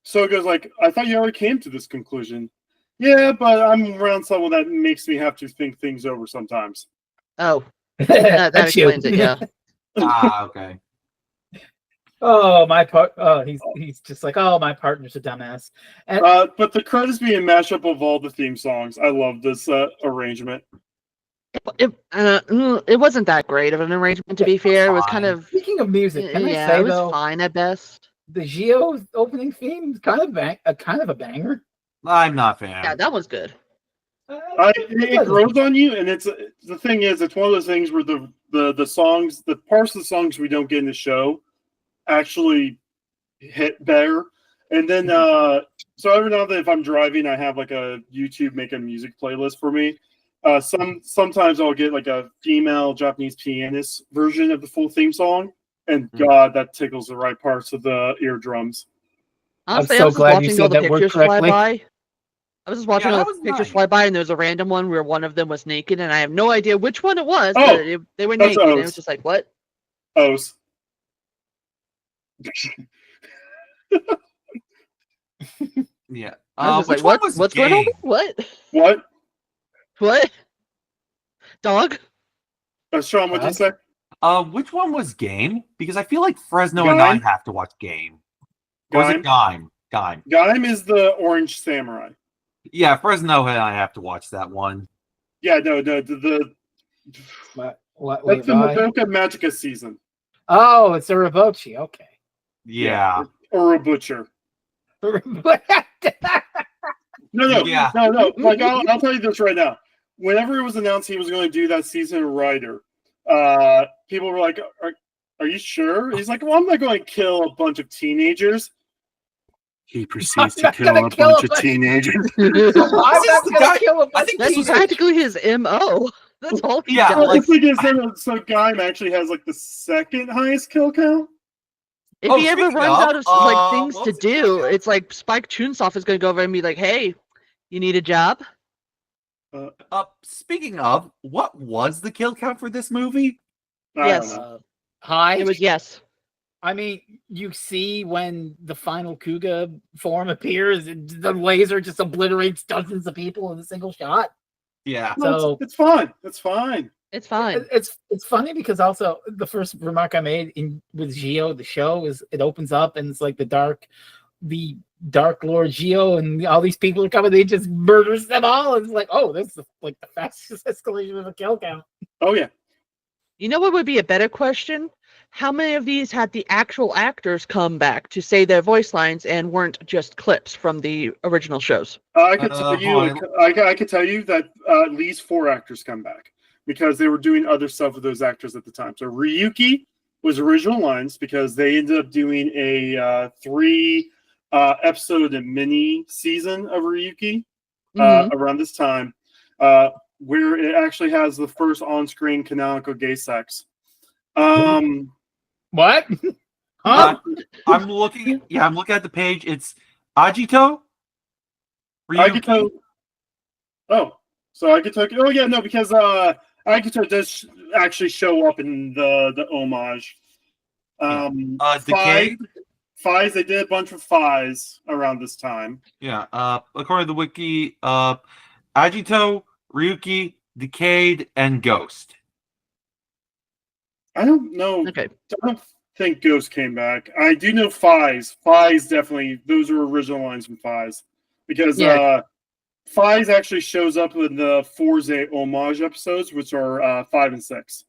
Soga's like, I thought you already came to this conclusion. Yeah, but I'm around someone that makes me have to think things over sometimes. Oh, that explains it, yeah. Okay. Oh, my part. Oh, he's just like, oh, my partner's a dumbass. And, but the credits being a mashup of all the theme songs. I love this arrangement. It wasn't that great of an arrangement, to be fair. It was kind of. Speaking of music, can I say it was though, fine at best. The Geo opening theme is kind of a banger. I'm not a fan. Yeah, that was good. It grows on you, and the thing is, it's one of those things where the songs, the parts of the songs we don't get in the show, actually hit better. And then, so every now and then, if I'm driving, I have like a YouTube make a music playlist for me. Sometimes I'll get like a female Japanese pianist version of the full theme song, and God, that tickles the right parts of the eardrums. Honestly, I'm so glad you said that word correctly. I was just watching all the pictures fly by, and there was a random one where one of them was naked, and I have no idea which one it was. But they were naked, and it was just like, what? O's. Yeah. I was like, what? What's going on? What? What? What? Dog? Sean, what'd you say? Which one was Game? Because I feel like Fresno and I Gaim? have to watch Game. Or was it Gaim? Gaim. Gaim is the Orange Samurai. Yeah, Fresno and I have to watch that one. Yeah, no, the What? that's the Madoka Magica season. Oh, it's a Robochi. Okay. Yeah. Or a butcher. No. Yeah. No. Like, I'll tell you this right now. Whenever it was announced he was going to do that season of Rider, people were like, are you sure? He's like, well, I'm not going to kill a bunch of teenagers. He proceeds to kill a bunch of teenagers. That's practically his MO. That's all he does. Well, the thing is, so Gaim actually has like the second highest kill count. If he ever runs out of like things to do, it's like Spike Chunsoft is going to go over and be like, "Hey, you need a job?" Speaking of, what was the kill count for this movie? Yes. High. It was yes. I mean, you see when the final Kuga form appears, the laser just obliterates dozens of people in a single shot. Yeah. So it's fine. It's fine. It's fine. It's funny because also the first remark I made with Geo, the show, is it opens up and it's like the Dark Lord Geo and all these people are coming. They just murders them all. And it's like, oh, this is like the fastest escalation of a kill count. Oh yeah. You know what would be a better question? How many of these had the actual actors come back to say their voice lines and weren't just clips from the original shows? I could tell you. I could tell you that at least 4 actors come back because they were doing other stuff with those actors at the time. So Ryuki was original lines because they ended up doing a 3 episode and mini season of Ryuki around this time, where it actually has the first on-screen canonical gay sex. What? Huh? I'm looking at the page. It's Agito. Agito. Oh, so Agito. Oh yeah, no, because Agito does actually show up in the homage. Decay. Fies. They did a bunch of Fies around this time. Yeah. According to the wiki, Agito, Ryuki, Decayed, and Ghost. I don't know. Okay. I don't think Ghost came back. I do know Fies. Fies definitely. Those are original lines from Fies because Fies actually shows up in the Forze homage episodes, which are 5 and 6.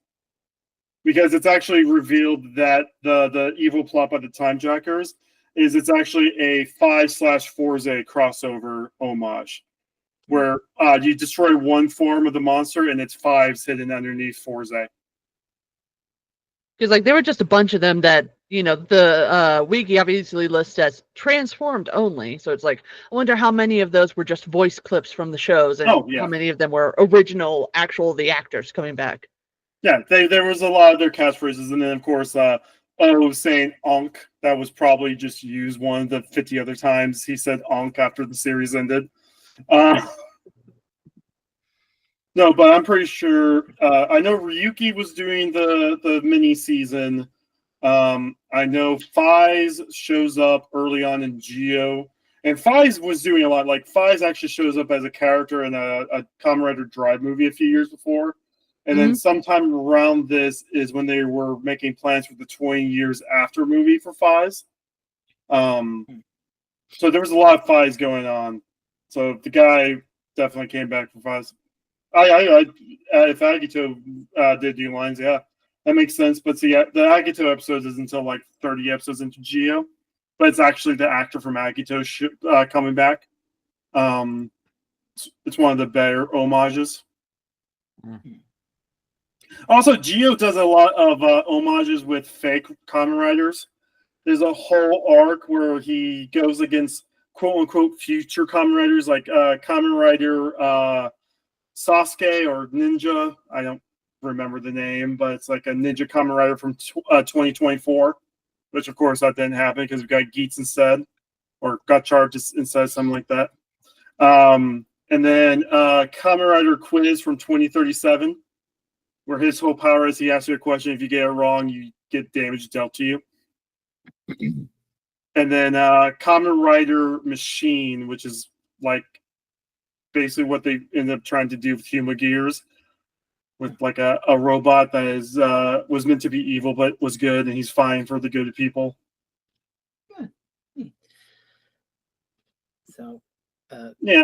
Because it's actually revealed that the evil plot by the Time Jackers is it's actually a 5/Forze crossover homage, where you destroy one form of the monster and it's 5s hidden underneath Forze. Because like there were just a bunch of them that the wiki obviously lists as transformed only. So it's like I wonder how many of those were just voice clips from the shows and how many of them were original, the actors coming back. Yeah, there was a lot of their catchphrases, and then of course, saying "onk." That was probably just used one of the 50 other times he said "onk" after the series ended. No, but I'm pretty sure. I know Ryuki was doing the mini season. I know Fies shows up early on in Geo, and Fies was doing a lot. Like Fies actually shows up as a character in a Kamen Rider Drive movie a few years before. And then sometime around this is when they were making plans for the 20 years after movie for Fies. So there was a lot of Fies going on. So the guy definitely came back for Fies. If Agito did do lines, yeah, that makes sense. But see, the Agito episodes is until like 30 episodes into Geo. But it's actually the actor from Agito coming back. It's one of the better homages. Mm-hmm. Also, Geo does a lot of homages with fake Kamen Riders. There's a whole arc where he goes against quote-unquote future Kamen Riders, like Kamen Rider Sasuke or Ninja. I don't remember the name, but it's like a Ninja Kamen Rider from 2024, which, of course, that didn't happen because we got Geats instead, or got charged instead, something like that. And then Kamen Rider Quiz from 2037. Where his whole power is he asks you a question. If you get it wrong, you get damage dealt to you. And then Kamen Rider Machine, which is like basically what they ended up trying to do with Huma Gears, with like a robot that is was meant to be evil but was good, and he's fine for the good of people. So, yeah,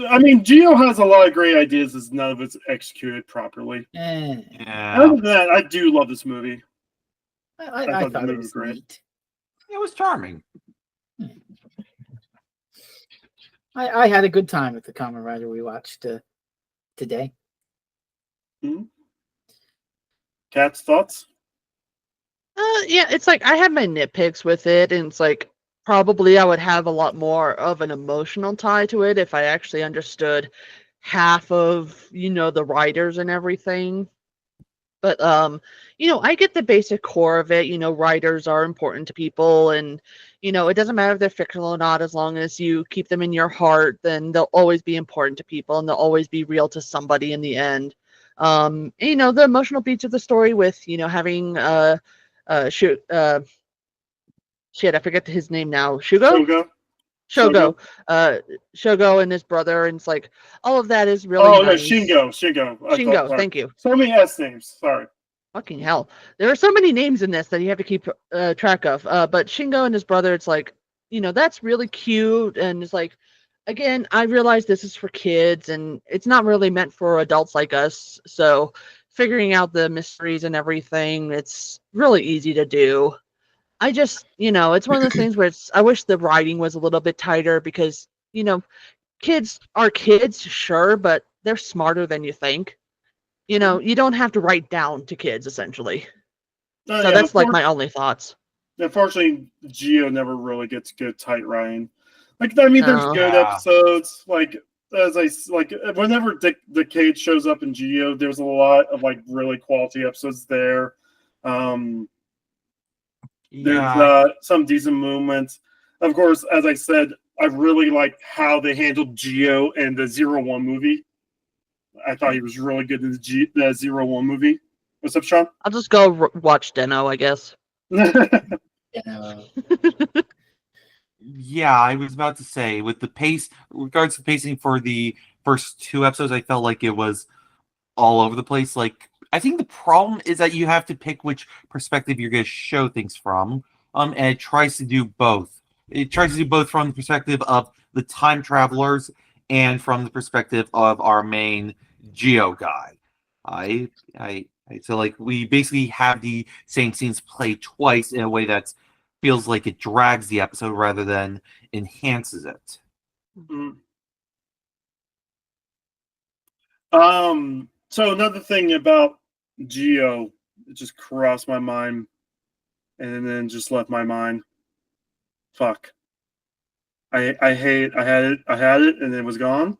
I mean, Geo has a lot of great ideas, as none of it's executed properly. Yeah. Other than that, I do love this movie. I thought it was great. It was charming. I had a good time with the Kamen Rider we watched today. Mm-hmm. Cat's thoughts? Yeah, it's like I have my nitpicks with it, and it's like probably I would have a lot more of an emotional tie to it if I actually understood half of, the writers and everything. But I get the basic core of it. Writers are important to people, and it doesn't matter if they're fictional or not, as long as you keep them in your heart, then they'll always be important to people, and they'll always be real to somebody in the end. The emotional beats of the story with having shit, I forget his name now. Shogo. Shogo and his brother, and it's like all of that is really nice. Shingo. Shingo, thank you. So many S names. Sorry. Fucking hell. There are so many names in this that you have to keep track of. But Shingo and his brother, it's like, that's really cute. And it's like, again, I realize this is for kids and it's not really meant for adults like us. So figuring out the mysteries and everything, it's really easy to do. I just, it's one of those things where I wish the writing was a little bit tighter because, kids are kids, sure, but they're smarter than you think. You don't have to write down to kids, essentially. So that's like my only thoughts. Unfortunately, Geo never really gets good tight writing. Like, I mean, there's good episodes. Like, whenever the Cage shows up in Geo, there's a lot of like really quality episodes there. There's some decent moments. Of course, as I said, I really like how they handled Geo in the 01 movie. I thought he was really good in the 01 movie. What's up, Sean? I'll just go watch Deno, I guess. Yeah, I was about to say, with the pace, regards to pacing for the first two episodes, I felt like it was all over the place. Like, I think the problem is that you have to pick which perspective you're going to show things from. And it tries to do both. It tries to do both from the perspective of the time travelers and from the perspective of our main Geo guy. I so like we basically have the same scenes played twice in a way that feels like it drags the episode rather than enhances it. Mm-hmm. So another thing about Geo, it just crossed my mind and then just left my mind. Fuck. I had it and it was gone.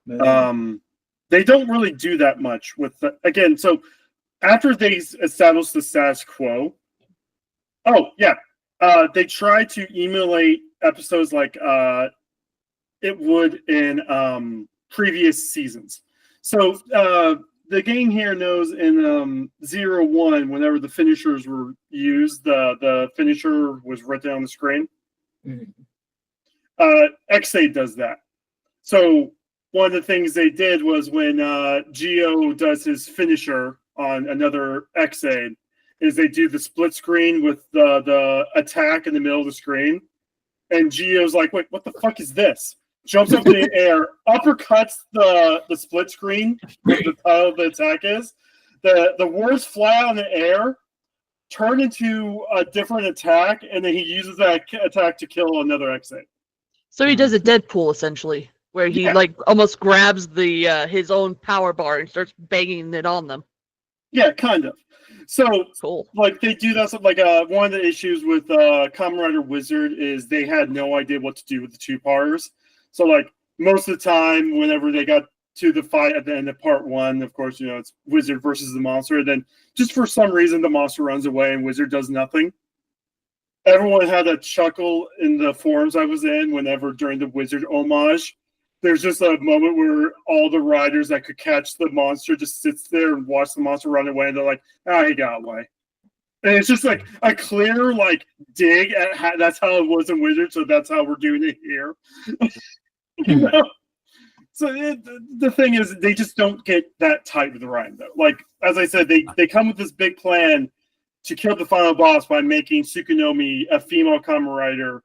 They don't really do that much with again. So after they establish the status quo, they try to emulate episodes like it would in previous seasons. So the game here knows in 01, whenever the finishers were used, the finisher was written on the screen. Mm-hmm. X8 does that. So one of the things they did was when Geo does his finisher on another X8, is they do the split screen with the attack in the middle of the screen. And Geo's like, wait, what the fuck is this? Jumps up in the air, uppercuts the split screen, where the title of the attack is. The words fly out in the air, turn into a different attack, and then he uses that attack to kill another X8. So he does a Deadpool, essentially, where he like almost grabs the his own power bar and starts banging it on them. Yeah, kind of. So, cool. Like, they do that. So, like, one of the issues with Kamen Rider Wizard is they had no idea what to do with the two-parters. So, like, most of the time, whenever they got to the fight at the end of part one, of course, it's Wizard versus the monster. And then, just for some reason, the monster runs away and Wizard does nothing. Everyone had a chuckle in the forums I was in whenever during the Wizard homage. There's just a moment where all the riders that could catch the monster just sits there and watch the monster run away, and they're like, he got away. And it's just like a clear, like, dig at that's how it was in Wizard, so that's how we're doing it here. the thing is, they just don't get that tight with the writing, though. Like, as I said, they come with this big plan to kill the final boss by making Tsukunomi a female Kamen Rider.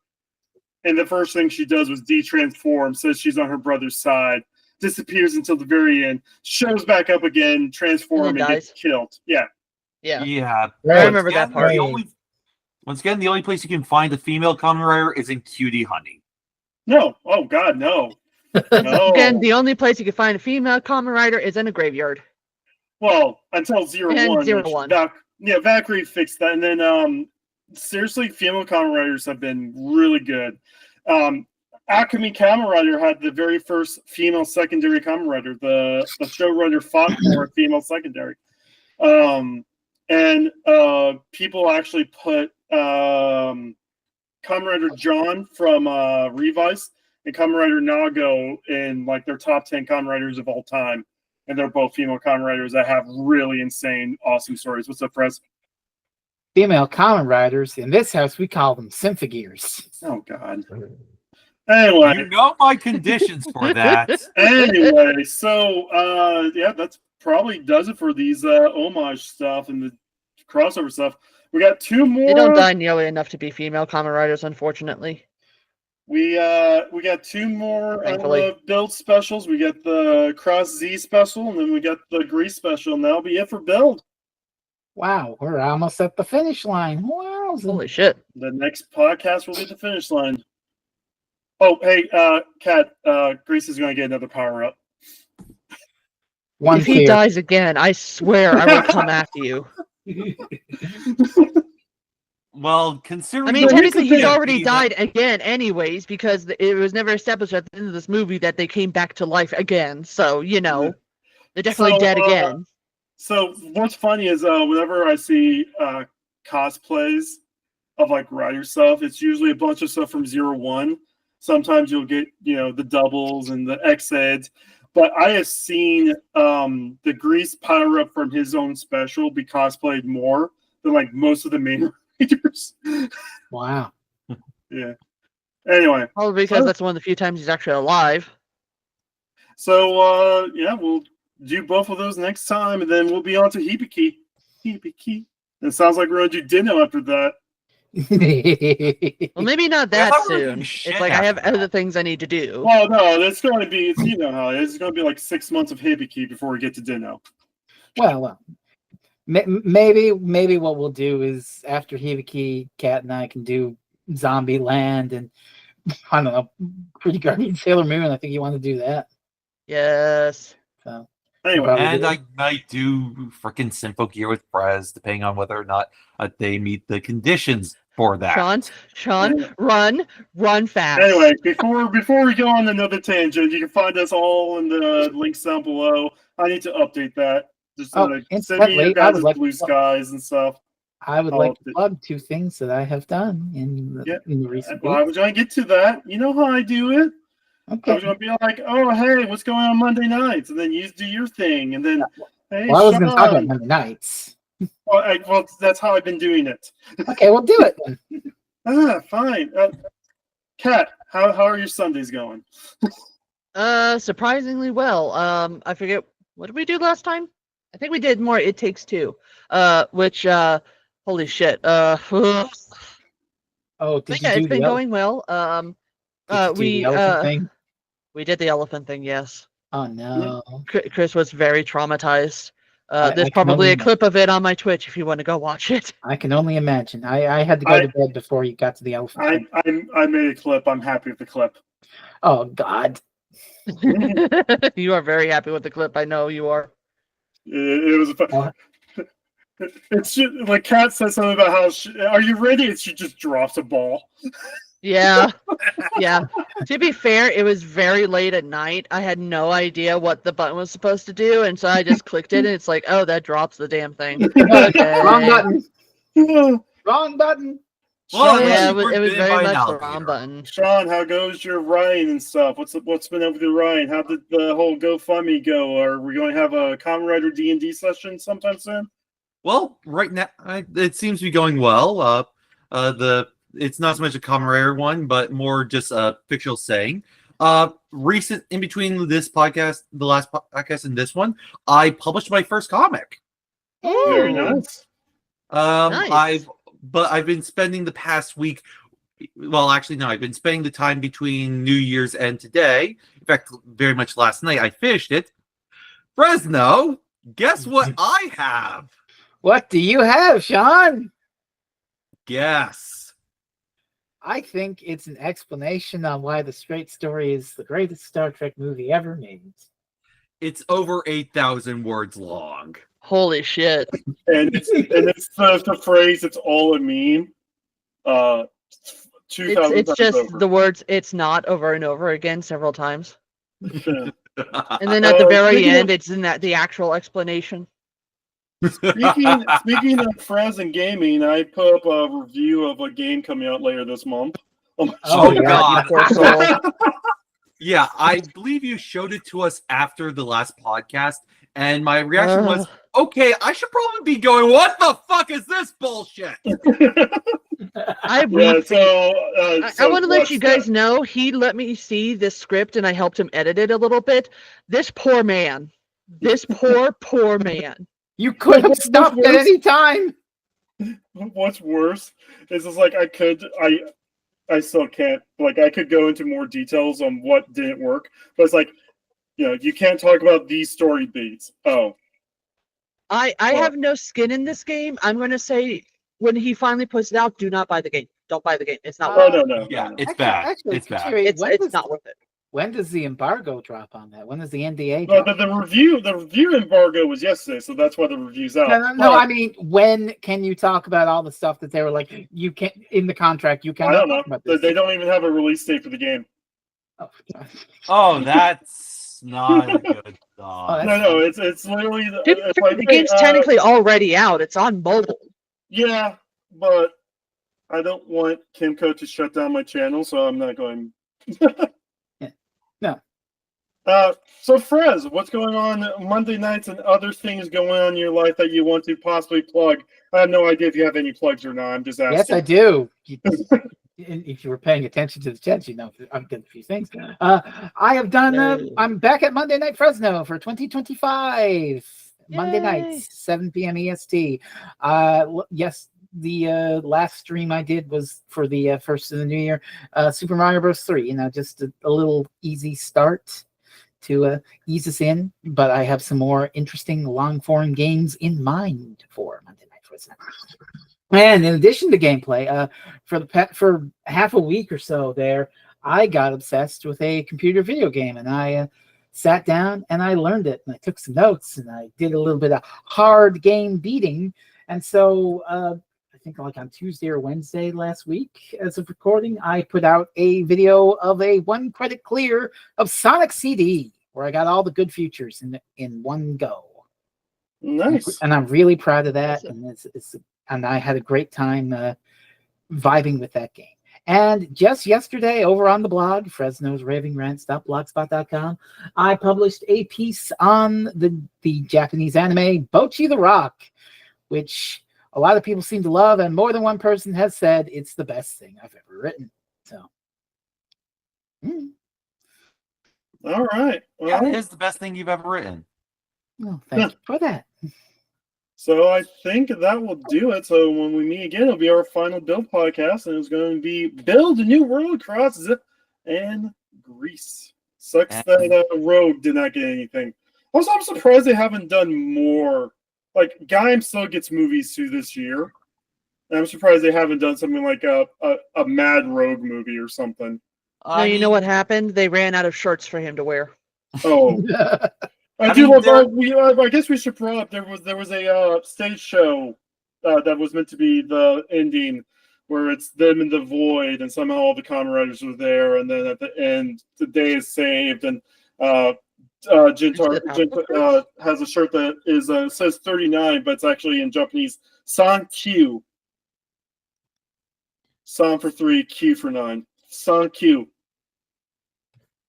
And the first thing she does was de-transform, says she's on her brother's side, disappears until the very end, shows back up again, transform, and gets killed. Yeah. Yeah. Right. I remember that part. Once again, the only place you can find a female Kamen Rider is in Cutie Honey. No. Oh, God, no. No. Again, the only place you can find a female Kamen Rider is in a graveyard. Well, until Zero And One. Zero One. Valkyrie fixed that. And then, seriously, female Kamen Riders have been really good. Akemi Kamen Rider had the very first female secondary Kamen Rider. The showrunner fought for a female secondary. And people actually put Kamen Rider John from Revice and Kamen Rider Nago in like their top 10 Kamen Riders of all time. And they're both female Kamen Riders that have really insane, awesome stories. What's up, Prez? Female Kamen Riders. In this house, we call them Symphogears. Oh, God. Anyway. You know my conditions for that. Anyway, so, yeah, that's probably does it for these homage stuff and the crossover stuff. We got two more. They don't die nearly enough to be female Kamen Riders, unfortunately. We got two more build specials. We got the Cross Z special, and then we got the Grease special, and that'll be it for build. Wow, we're almost at the finish line. Wow. Holy shit. The next podcast will be the finish line. Oh, hey, Kat, Grease is going to get another power up. If he dies again, I swear I will come after you. Well, considering... I mean, technically he's already died again anyways, because it was never established at the end of this movie that they came back to life again. So, you know, they're definitely dead again. So what's funny is whenever I see cosplays of like Rider stuff, it's usually a bunch of stuff from 01. Sometimes you'll get, the doubles and the X-Eds. But I have seen the Grease power up from his own special be cosplayed more than like most of the main Riders. Wow. Yeah. Anyway. Probably because that's one of the few times he's actually alive. So, yeah, we'll do both of those next time, and then we'll be on to Hibiki. Hibiki. It sounds like we're going to do Dino after that. Well, maybe not that soon. It's like I have other things I need to do. Well, no, it's going to be, you know how it is. It's going to be like 6 months of Hibiki before we get to Dino. Well, maybe what we'll do is after Hibiki, Kat and I can do Zombie Land and I don't know, Pretty Guardian Sailor Moon. I think you want to do that. Yes. So anyway, and I might do freaking Sympho Gear with Prez, depending on whether or not they meet the conditions for that. Sean, run fast. Anyway, before we go on another tangent, you can find us all in the links down below. I need to update that. Just send me your guys' blue skies and stuff. I would like to plug 2 things that I have done in the recent weeks. I was going to get to that. You know how I do it. Okay. I was going to be like, oh, hey, what's going on Monday nights? And then you do your thing. And then, hey, I was going to talk about Monday nights. Well, that's how I've been doing it. Okay, we'll do it then. Fine. Kat, how are your Sundays going? Surprisingly well. I forget, what did we do last time? I think we did more It Takes Two. Which, holy shit. It's been going well. We did the elephant thing, yes. Oh no. Chris was very traumatized. There's probably a clip of it on my Twitch if you want to go watch it. I can only imagine. I had to go to bed before you got to the elephant. I made a clip. I'm happy with the clip. Oh God. You are very happy with the clip. I know you are. It was a it's just, like Kat said something about how are you ready? And she just drops a ball. Yeah. To be fair, it was very late at night. I had no idea what the button was supposed to do, and so I just clicked it, and it's like, oh, that drops the damn thing. Okay. Wrong button. Wrong button. Well, yeah, it was very much the wrong button. Sean, how goes your writing and stuff? What's been up with your writing? How did the whole GoFundMe go? Are we going to have a Kamen Rider D&D session sometime soon? Well, right now it seems to be going well. It's not so much a Kamen Rider one, but more just a fictional saying. Recent in between this podcast, the last podcast, and this one, I published my first comic. Very Ooh, nice. Nice. I've been spending the past week. Well, actually, no, I've been spending the time between New Year's and today. In fact, very much last night, I finished it. Fresno, guess what I have? What do you have, Sean? Guess. I think it's an explanation on why The Straight Story is the greatest Star Trek movie ever made. It's over 8,000 words long. Holy shit. And it's the phrase, it's all a meme. 2,000 It's times just over. the words "it's not" over and over again several times. Yeah. And then at the very speaking end, of- it's in the actual explanation. Speaking of Fres and gaming, I put up a review of a game coming out later this month. Oh, yeah, God. you poor soul. Yeah, I believe you showed it to us after the last podcast, and my reaction was, okay, I should probably be going, what the fuck is this bullshit? I Yeah, so want to let watch you guys that. know he let me see this script and I helped him edit it a little bit. This poor man. This poor man. You could have What's stopped at worse? any time. What's worse is it's like I still can't, like, I could go into more details on what didn't work, but it's like, you can't talk about these story beats. Oh, I have no skin in this game. I'm going to say when he finally puts it out, do not buy the game. Don't buy the game. It's not oh worth no. Yeah, it's Actually- bad. actually, It's bad. Kachiri, it. It's not worth it. When does the embargo drop on that? When does the NDA Well, drop? the review embargo was yesterday, so that's why the review's out. No, I mean, when can you talk about all the stuff that they were like, you can't, in the contract, you I cannot don't talk know. about this? They don't even have a release date for the game. Oh, God. Oh, that's not a good Oh, thought. that's- No, it's literally Dude, it's like, the hey, game's technically already out. It's on mobile. yeah, but I don't want Kimco to shut down my channel, so I'm not going. Yeah. No. So Frez, what's going on Monday nights and other things going on in your life that you want to possibly plug? I have no idea if you have any plugs or not. I'm just asking. Yes, I do. If you were paying attention to the chat, you know I've done a few things. I have done. Yay. I'm back at Monday Night Fresno for 2025. Monday Yay. nights, 7 p.m. EST. Yes, the last stream I did was for the first of the new year, Super Mario Bros. 3. Just a little easy start to ease us in. But I have some more interesting long-form games in mind for Monday Night Fresno. And in addition to gameplay, for half a week or so there, I got obsessed with a computer video game, and I sat down and I learned it, and I took some notes, and I did a little bit of hard game beating. And so I think like on Tuesday or Wednesday last week, as of recording, I put out a video of a 1 credit clear of Sonic CD, where I got all the good features in one go. Nice. And I'm really proud of that. And I had a great time vibing with that game. And just yesterday, over on the blog, Fresno's Raving Rant.blogspot.com, I published a piece on the Japanese anime Bocchi the Rock, which a lot of people seem to love, and more than one person has said it's the best thing I've ever written. So, All right. Yeah, Well, it is the best thing you've ever written. well, thank you for that. so I think that will do it. So when we meet again, it'll be our final build podcast, and it's going to be Build a New World across Zip and Greece. Sucks that Rogue did not get anything. Also, I'm surprised they haven't done more. Like, Gaim still gets movies too this year. And I'm surprised they haven't done something like a Mad Rogue movie or something. No, you know what happened? They ran out of shirts for him to wear. Oh. I guess we should bring up there was a stage show that was meant to be the ending, where it's them in the void, and somehow all the Kamen Riders were there, and then at the end the day is saved, and Jintar has a shirt that is says 39, but it's actually in Japanese San Q. San for 3, Q for 9. San Q.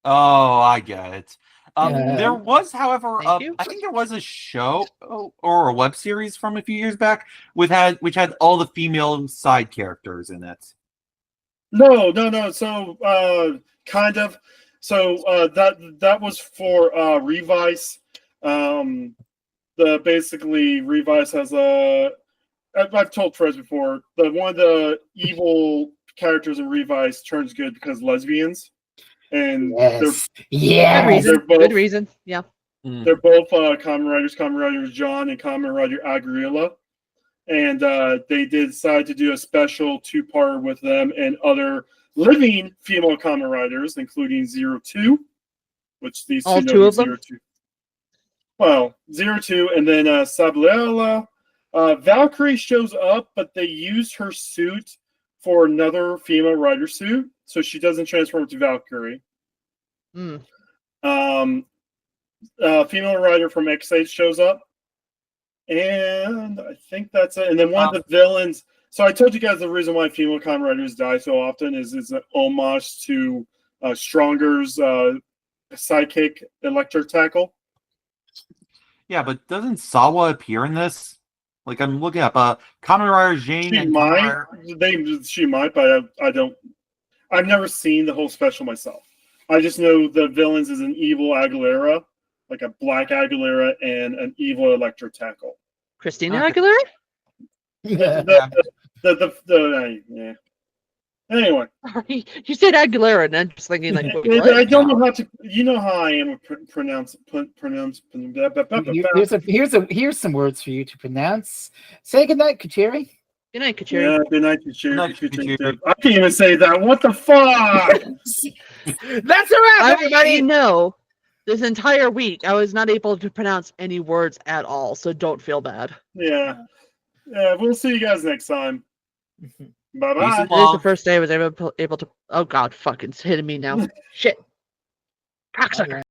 Oh, I get it. Yeah. There was, however, Thank you. I think there was a show or a web series from a few years back which had all the female side characters in it. No. So, kind of. So that was for Revice. Basically Revice has I've told Fred before, one of the evil characters in Revice turns good because lesbians, and Yes. Good reason. They're both- Good reason. Yeah. they're both Kamen Riders John and Kamen Rider Agrilla, and they decide to do a special 2-parter with them and other living female Kamen Riders, including 02, which these All two two know of them? 02. Well, 02, and then Sabliella. Valkyrie shows up, but they used her suit for another female rider suit, so she doesn't transform to Valkyrie. Mm. Female rider from X8 shows up, and I think that's it. And then one of the villains. So I told you guys the reason why female Kamen Riders die so often is an homage to Stronger's sidekick Electric Tackle. Yeah, but doesn't Sawa appear in this? Like, I'm looking up Kamen Rider Jane She and might, she might, but I don't. I've never seen the whole special myself. I just know the villains is an evil Aguilera, like a black Aguilera, and an evil Electric Tackle. Christina Okay. Aguilera? Yeah. Anyway, Sorry. You said Aguilera, and I'm just thinking, like, wait, I what? don't know how to. You know how I am with pronounce. Here's some words for you to pronounce. Say goodnight, Kachiri. Good night, Kachiri. Yeah, good night, Good night, Kachiri. I can't even say that. What the fuck? That's a wrap, I everybody. know this entire week I was not able to pronounce any words at all, so don't feel bad. Yeah. We'll see you guys next time. Bye Peace bye. and Today's the love. first day I was able to. Oh God, fucking it's hitting me now. Shit. Cocksucker.